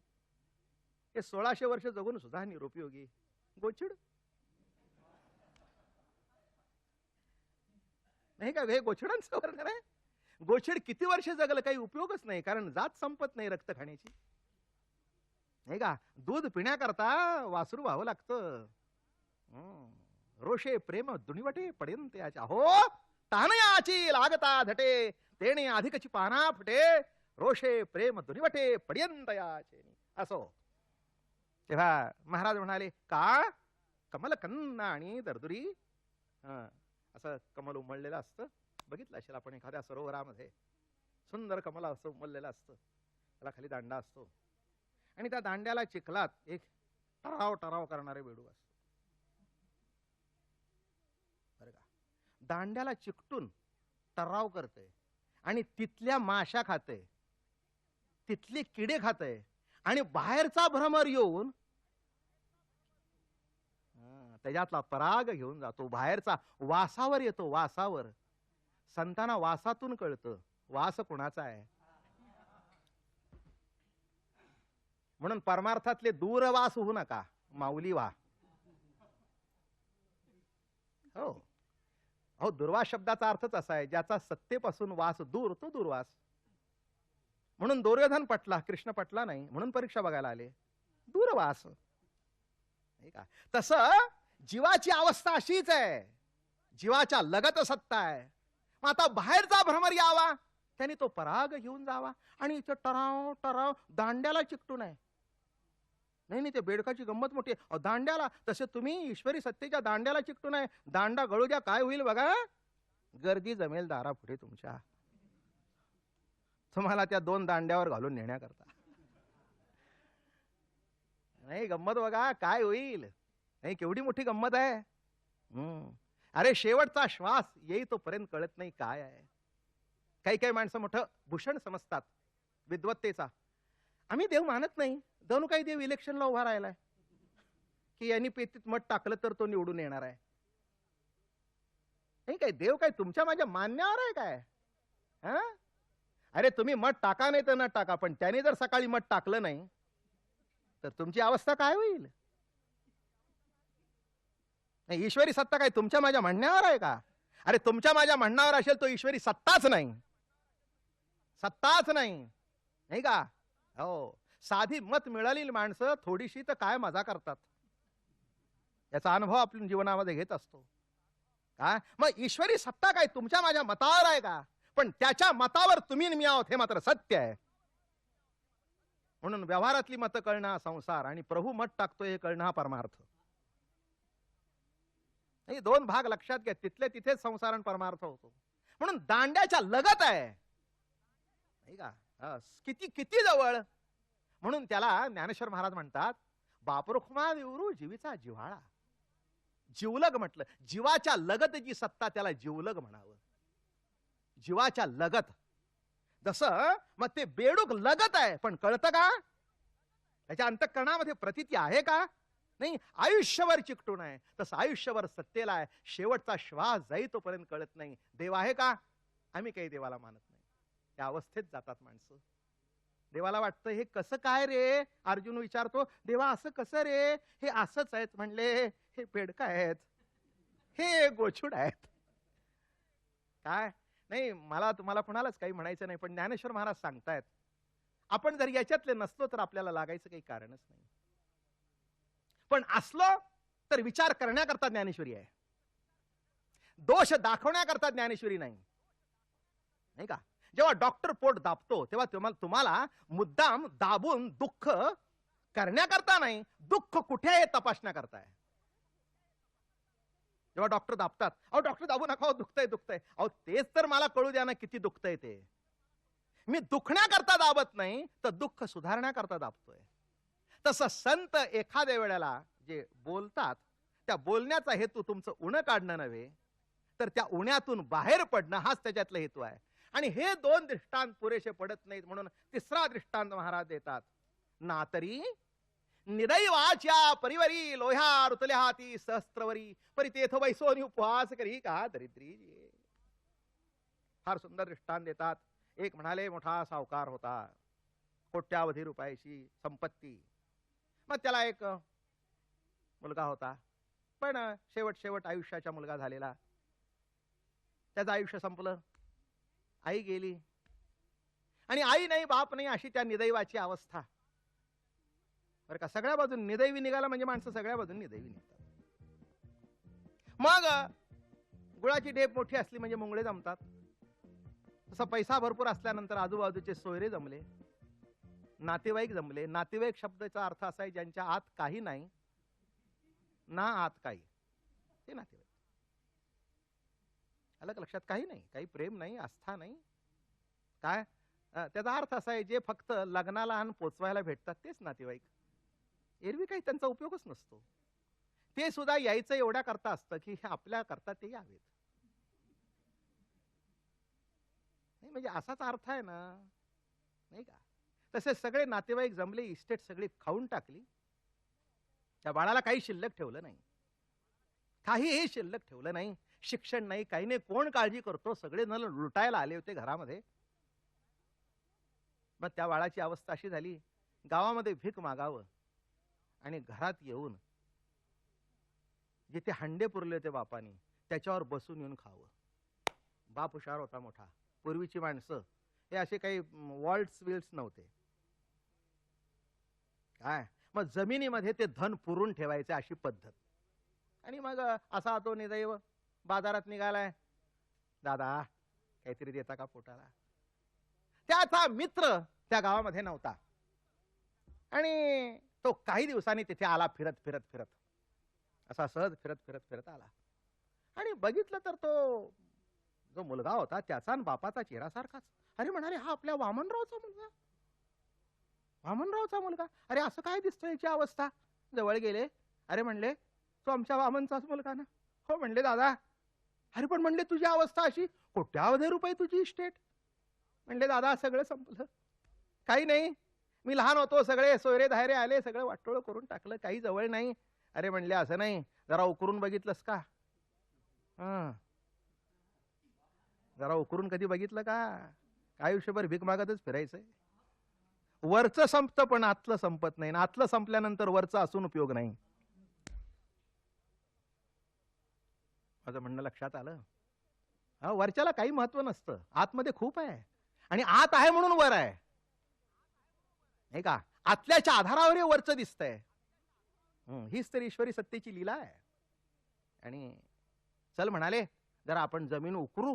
हे 1600 वर्ष जगून सुद्धा निरुपयोगी. गोचिड नाही का? हे गोचिडांचं वर्णन आहे. गोचिड किती वर्ष जगलं काही उपयोगच नाही, कारण जात संपत नाही रक्त खाण्याची, नाही का? दूध पिण्याकरता वासरू व्हावं लागतं. रोषे प्रेम दुनिवटे पर्यंत याच्या हो तानयाची लागता धटे, तेने अधिकची पाना फुटे, रोषे प्रेम दुनिवटे पर्यंत याचे. असो. तेव्हा महाराज म्हणाले, का कमल कन्ना आणि दरदुरी. असं कमल उमललेलं असतं, बघितलं असेल आपण एखाद्या सरोवरामध्ये. सुंदर कमल असं उमललेलं असतं, त्याला खाली दांडा असतो, आणि त्या दांड्याला चिखलात एक टराव टराव करणारे बेडू असतो, बरं का? दांड्याला चिकटून टराव करते आणि तिथल्या माशा खाते, तिथले किडे खाते, आणि बाहेरचा भ्रमर येऊन त्याच्यातला पराग घेऊन जातो. बाहेरचा वासावर येतो, वासावर. संतांना वासातून कळतं वास कुणाचा आहे. म्हणून परमार्थातले दूरवास होऊ नका, माऊली व्हा. हो हो, दुर्वास शब्दाचा अर्थच असा आहे, ज्याचा सत्तेपासून वास दूर, तो दुर्वास. म्हणून दुर्योधन पटला, कृष्ण पटला नाही, म्हणून परीक्षा बघायला आले. दूरवास, नाही का? तसं जीवाची अवस्था अशीच आहे, जीवाच्या लगत सत्ता आहे. मग आता बाहेरचा भ्रमर यावा, त्याने तो पराग घेऊन जावा, आणि इथे टराव टराव दांड्याला चिकटून आहे. नाही नाही, ते बेडकाची गंमत मोठी आहे. दांड्याला तसे तुम्ही ईश्वरी सत्तेच्या दांड्याला चिकटून आहे. दांडा गळू द्या, काय होईल बघा. गर्दी जमेल दारा पुढे तुमच्या, तुम्हाला त्या 2 दांड्यावर घालून नेण्याकरता. नाही गंमत बघा काय होईल. नाही केवढी मोठी गंमत आहे. अरे शेवटचा श्वास येई तोपर्यंत कळत नाही काय आहे. काही काही माणसं मोठं भूषण समजतात विद्वत्तेचा. आम्ही देव मानत नाही, जणू काही देव इलेक्शनला उभा राहिलाय की यांनी पेटीत मत टाकलं तर तो निवडून येणार आहे. नाही काय देव काय तुमच्या माझ्या मान्यावर आहे काय? अरे तुम्ही मत टाका नाही तर न टाका, पण त्याने जर सकाळी मत टाकलं नाही तर तुमची अवस्था काय होईल? ईश्वरी सत्ता काय तुमच्या माझ्या म्हणण्यावर आहे का? अरे तुमच्या माझ्या म्हणण्यावर असेल तो ईश्वरी सत्ताच नाही, सत्ताच नाही, नाही का? हो, साधी मत मिळालेली माणसं थोडीशी तर काय मजा करतात, याचा अनुभव आपण जीवनामध्ये घेत असतो. काय मग ईश्वरी सत्ता काय तुमच्या माझ्या मतावर आहे का? पण त्याच्या मतावर तुम्ही आणि मी आहोत हे मात्र सत्य आहे. म्हणून व्यवहारातली मतं कळणं हा संसार आणि प्रभू मत टाकतोय हे कळणं हा परमार्थ. हे दोन भाग लक्षात घ्या, तिथले तिथेच संसार आणि परमार्थ होतो. म्हणून दांड्याच्या लगत आहे नाही का, किती किती जवळ. म्हणून त्याला ज्ञानेश्वर महाराज म्हणतात, बापरुखमा विवरू जीवीचा जिव्हाळा. जिवलग म्हटलं, जीवाच्या लगत जी सत्ता त्याला जिवलग म्हणावं. जीवाच्या लगत. जसं मग ते बेडूक लगत आहे पण कळतं का? त्याच्या अंतःकरणामध्ये प्रतीती आहे का? नाही. आयुष्यभर चिकटून आहे. तसं आयुष्यभर सत्तेला आहे. शेवटचा श्वास जाई तोपर्यंत कळत नाही देव आहे का. आम्ही काही देवाला मानत नाही. त्या अवस्थेत जातात माणसं. देवाला वाटतं हे कसं काय रे, अर्जुन विचारतो, देवा असं कसं रे, हे असंच आहेत म्हणले, हे बेडक आहेत, हे गोछूड आहेत. काय नाही, मला तुम्हाला कुणालाच काही म्हणायचं नाही, पण ज्ञानेश्वर महाराज सांगतायत आपण जर याच्यातले नसलो तर आपल्याला लागायचं काही कारणच नाही. पण असलो तर विचार करण्याकरता ज्ञानेश्वरी आहे, दोष दाखवण्याकरता ज्ञानेश्वरी नाही. नाही का? जेव्हा डॉक्टर पोट दाबतो तेव्हा तुम्हाला मुद्दाम दाबून दुःख करण्याकरता नाही, दुःख कुठे आहे तपासण्याकरता आहे. जेव्हा डॉक्टर दाबतात, अहो डॉक्टर दाबू नका, दुखतंय दुखतंय. अहो तेच तर मला कळू द्या ना किती दुखतंय ते. मी दुखण्याकरता दाबत नाही तर दुःख सुधारण्याकरता दाबतोय. तसं संत एखाद्या वेळेला जे बोलतात त्या बोलण्याचा हेतू तुमचं उणं काढणं नव्हे तर त्या उण्यातून बाहेर पडणं हाच त्याच्यातला हेतू आहे. आणि हे दोन दृष्टांत पुरेसे पडत नाहीत म्हणून तिसरा दृष्टांत महाराज देतात. नातरी निदैवाच्या परिवरी लोह्या रुतल्या हाती सहस्त्रवरी परितेथ वैसोनी उपवास करी का दरिद्री. फार सुंदर दृष्टांत देतात. एक म्हणाले मोठा सावकार होता, कोट्यावधी रुपयाची संपत्ती. मग त्याला एक मुलगा होता, पण शेवट आयुष्याचा मुलगा झालेला. त्याचं आयुष्य संपलं, आई गेली आणि आई नाही बाप नाही अशी त्या निदैवाची अवस्था. बरं का, सगळ्या बाजून निदैवी निघाला म्हणजे माणसं सगळ्या बाजून निदैवी निघतात. मग गुळाची ढेप मोठी असली म्हणजे मुंगळे जमतात. तसा पैसा भरपूर असल्यानंतर आजूबाजूचे सोयरे जमले, नातेवाईक जमले. नातेवाईक शब्दाचा अर्थ असा आहे ज्यांच्या आत काही नाही ना आत काही, ते नातेवाईक. अलग लक्षात, काही नाही, काही प्रेम नाही, आस्था नाही. काय त्याचा अर्थ असा आहे जे फक्त लग्नाला आणि पोचवायला भेटतात तेच नातेवाईक. एरवी काही त्यांचा उपयोगच नसतो. ते सुद्धा यायचं एवढ्या करता असतं की आपल्या करता ते यावेत. नाही म्हणजे असाच अर्थ आहे ना, नाही का? तसे सगळे नातेवाईक जमले, इस्टेट सगळी खाऊन टाकली. त्या बाळाला काही शिल्लक ठेवलं नाही, काहीही शिल्लक ठेवलं नाही. शिक्षण नाही, काही नाही. कोण काळजी करतो? सगळे न लुटायला आले होते घरामध्ये. मग त्या बाळाची अवस्था अशी झाली, गावामध्ये भीक मागावं आणि घरात येऊन जिथे हंडे पुरले होते बापानी त्याच्यावर बसून येऊन खावं. बाप हुशार होता मोठा. पूर्वीची माणसं हे असे काही वॉल्ट्स विल्ट्स नव्हते. काय मग जमिनीमध्ये ते धन पुरून ठेवायचे अशी पद्धत. आणि मग असा तो निदैव बाजारात निघालाय, दादा काहीतरी देता का पोटाला. त्याचा मित्र त्या गावामध्ये नव्हता आणि तो काही दिवसांनी तिथे आला, फिरत फिरत फिरत असा सहज फिरत फिरत फिरत आला. आणि बघितलं तर तो जो मुलगा होता त्याचा आणि बापाचा चेहरा सारखाच. अरे म्हणाले, हा आपल्या वामनरावचा मुलगा, वामनरावचा मुलगा. अरे असं काय दिसतोय याची अवस्था. जवळ गेले, अरे म्हणले तो आमच्या वामनचाच मुलगा ना. हो म्हणले दादा. अरे पण म्हणले तुझी अवस्था अशी, कोट्यावधी रुपये तुझी इस्टेट. म्हणले दादा सगळं संपलं, काही नाही. मी लहान होतो, सगळे सोयरे धायरे आले, सगळं वाटोळं करून टाकलं, काही जवळ नाही. अरे म्हणले असं नाही, जरा उकरून बघितलंस का? जरा उकरून कधी बघितलं का? आयुष्यभर भीक मागतच फिरायचंय. वरचं संपतं पण आतलं संपत नाही. आतलं संपल्यानंतर वरचं असून उपयोग नाही. माझं म्हणणं लक्षात आलं? वरच्याला काही महत्व नसतं, आतमध्ये खूप आहे. आणि आत आहे म्हणून वर आहे, नाही का? आतल्याच्या आधारावर हे वरचं दिसतंय. हीच तर ईश्वरी सत्तेची लीला आहे. आणि चल म्हणाले जरा आपण जमीन उकरू.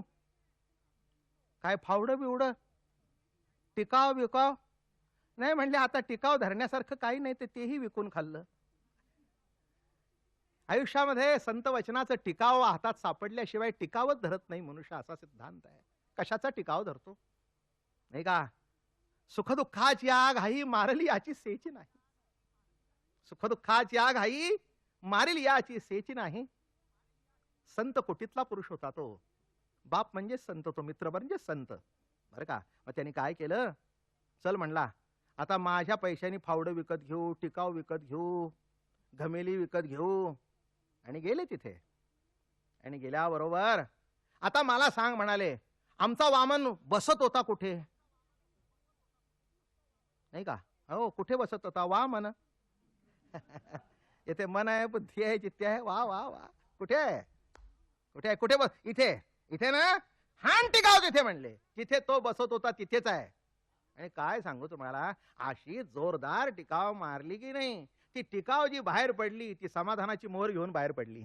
काय फावडं बिवडं, टिकाव बिकाव नाही म्हणले. आता टिकाव धरण्यासारखं काही नाही, तेही विकून खाल्लं. आयुष्यामध्ये संत वचनाचं टिकाव हातात सापडल्याशिवाय टिकावच धरत नाही मनुष्य, असा सिद्धांत आहे. कशाचा टिकाव धरतो नाही का? सुखदुःखाची आग हाई मारली याची सेची नाही. सुखदुःखाची आग हाई मारली याची सेची नाही. संत कोटीतला पुरुष होता तो. बाप म्हणजे संत, तो मित्र म्हणजे संत बरं का. मग त्यांनी काय केलं, चल म्हणला आता माझ्या पैशानी फावडं विकत घेऊ, टिकाव विकत घेऊ, घमेली विकत घेऊ. आणि गेले तिथे. आणि गेल्याबरोबर आता मला सांग म्हणाले, आमचा वामन बसत होता कुठे नाही का? हो, कुठे बसत होता वामन? इथे मन आहे, बुद्धी आहे, चित्त आहे. वा वा वा. कुठे आहे, कुठे आहे, कुठे बस? इथे, इथे ना. हान टिकाव तिथे म्हणले. जिथे तो बसत होता तिथेच आहे. आणि काय सांगू तुम्हाला, अशी जोरदार टिकाव मारली की नाही, ती टिकाव जी बाहेर पडली ती समाधानाची मोहर घेऊन बाहेर पडली.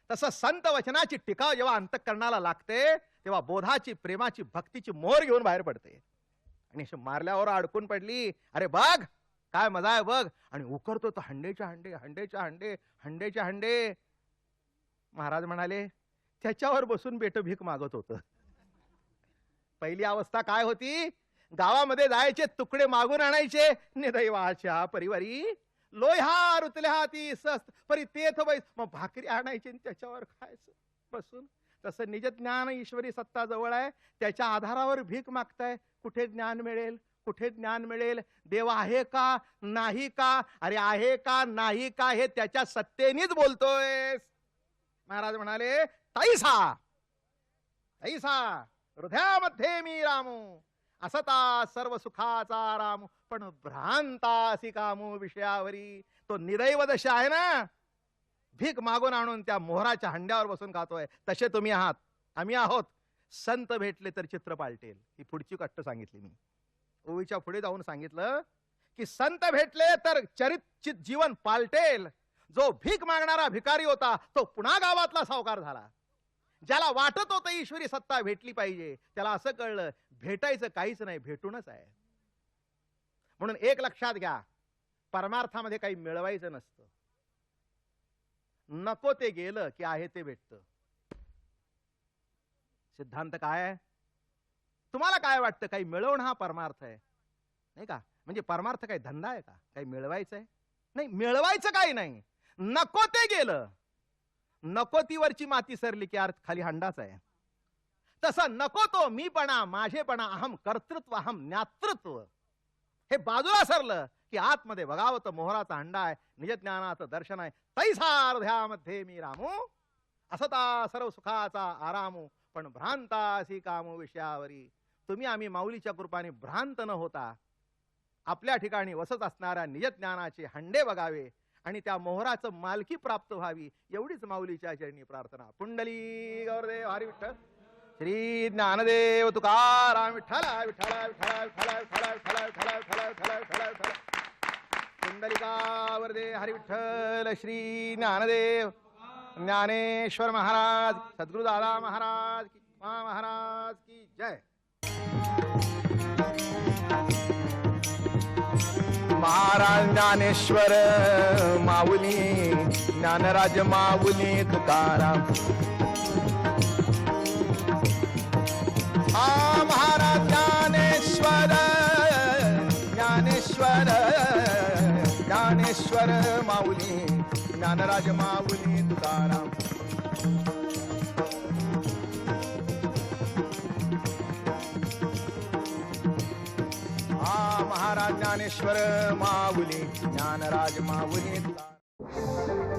तसं संत वचनाची टिकाव जेव्हा अंतःकरणाला लागते तेव्हा बोधाची, प्रेमाची, भक्तीची मोहर घेऊन बाहेर पडते. आणि मारल्यावर अडकून पडली. अरे बघ काय मजा आहे बघ. आणि उकरतो तो हंडेच्या हंडे, हंडेच्या हंडे, हंडेच्या हंडे. महाराज म्हणाले त्याच्यावर बसून बेट भीक मागत होतं. पहिली अवस्था काय होती, गावामध्ये जायचे, तुकडे मागून आणायचे. निदैवाच्या परिवारी लोह्या रुतल्या हाती सस्त परी तेथ बैस. मग भाकरी आणायची आणि त्याच्यावर खायचं बसून. तसं निज ज्ञान ईश्वरी सत्ता जवळ आहे, त्याच्या आधारावर भीक मागताय. कुठे ज्ञान मिळेल, कुठे ज्ञान मिळेल? देव आहे का नाही का? अरे आहे का नाही का हे त्याच्या सत्तेनेच बोलतोय. महाराज म्हणाले तैसा तैसा हृदयामध्ये मी रामू, असता सर्व सुखाचा रामू, पण भ्रांतासी कामू विषयावरी. तो निदैव दशा आहे ना, भीक मागून आणून त्या मोहराच्या हंड्यावर बसून खातोय. तसे तुम्ही आहात, आम्ही आहोत. संत भेटले तर चित्र पालटेल, ही पुढची कट्ट सांगितली मी. ओवीच्या पुढे जाऊन सांगितलं की संत भेटले तर चरित जीवन पालटेल. जो भीक मागणारा भिकारी होता तो पुन्हा गावातला सावकार झाला. ज्याला वाटत होतं ईश्वरी सत्ता भेटली पाहिजे, त्याला असं कळलं भेटायचं काहीच नाही, भेटूनच आहे. म्हणून एक लक्षात घ्या, परमार्थामध्ये काही मिळवायचं नसतं. नको ते गेलं की आहे ते भेटतं. सिद्धांत काय आहे? तुम्हाला काय वाटतं, काही मिळवणं हा परमार्थ आहे नाही का? म्हणजे परमार्थ काही धंदा आहे का? काही मिळवायचं आहे नाही, मिळवायचं काही नाही. नको ते गेलं, नको ती वरची माती सरली की अर्थ खाली हंडाच आहे. तसं नको तो मीपणा, माझेपणा, अहम कर्तृत्व, अहम ज्ञातृत्व हे बाजूला सरलं की आतमध्ये बघावं तर मोहराचा हंडा आहे, निजज्ञानाचं दर्शन आहे. तैसा हृदयामध्ये मी रामू, असता सर्व सुखाचा आरामू, पण भ्रांतासी कामू विषयावरी. तुम्ही आम्ही माऊलीच्या कृपाने भ्रांत न होता आपल्या ठिकाणी वसत असणाऱ्या निजज्ञानाचे हंडे बघावे आणि त्या मोहराचं मालकी प्राप्त व्हावी, एवढीच माऊलीच्या चरणी प्रार्थना. पुंडली गौरदेव हरी विठ्ठल. श्री ज्ञानदेव तुकाराम विठ्ठल विठ्ठल विठ्ठल विठ्ठल विठ्ठल विठ्ठल विठ्ठल विठ्ठल विठ्ठल विठ्ठल विठ्ठल. पुंडलिका वरदे हरी विठ्ठल. श्री ज्ञानदेव ज्ञानेश्वर महाराज, सद्गुरु दादा महाराज की, महाराज की जय. महाराज ज्ञानेश्वर माऊली, ज्ञानराज माऊली तुकाराम. हा महाराज ज्ञानेश्वर, ज्ञानेश्वर, ज्ञानेश्वर माऊली, ज्ञानराज माऊली तुकाराम. महाराज ज्ञानेश्वर माऊली, ज्ञानराज माऊली तुकाराम.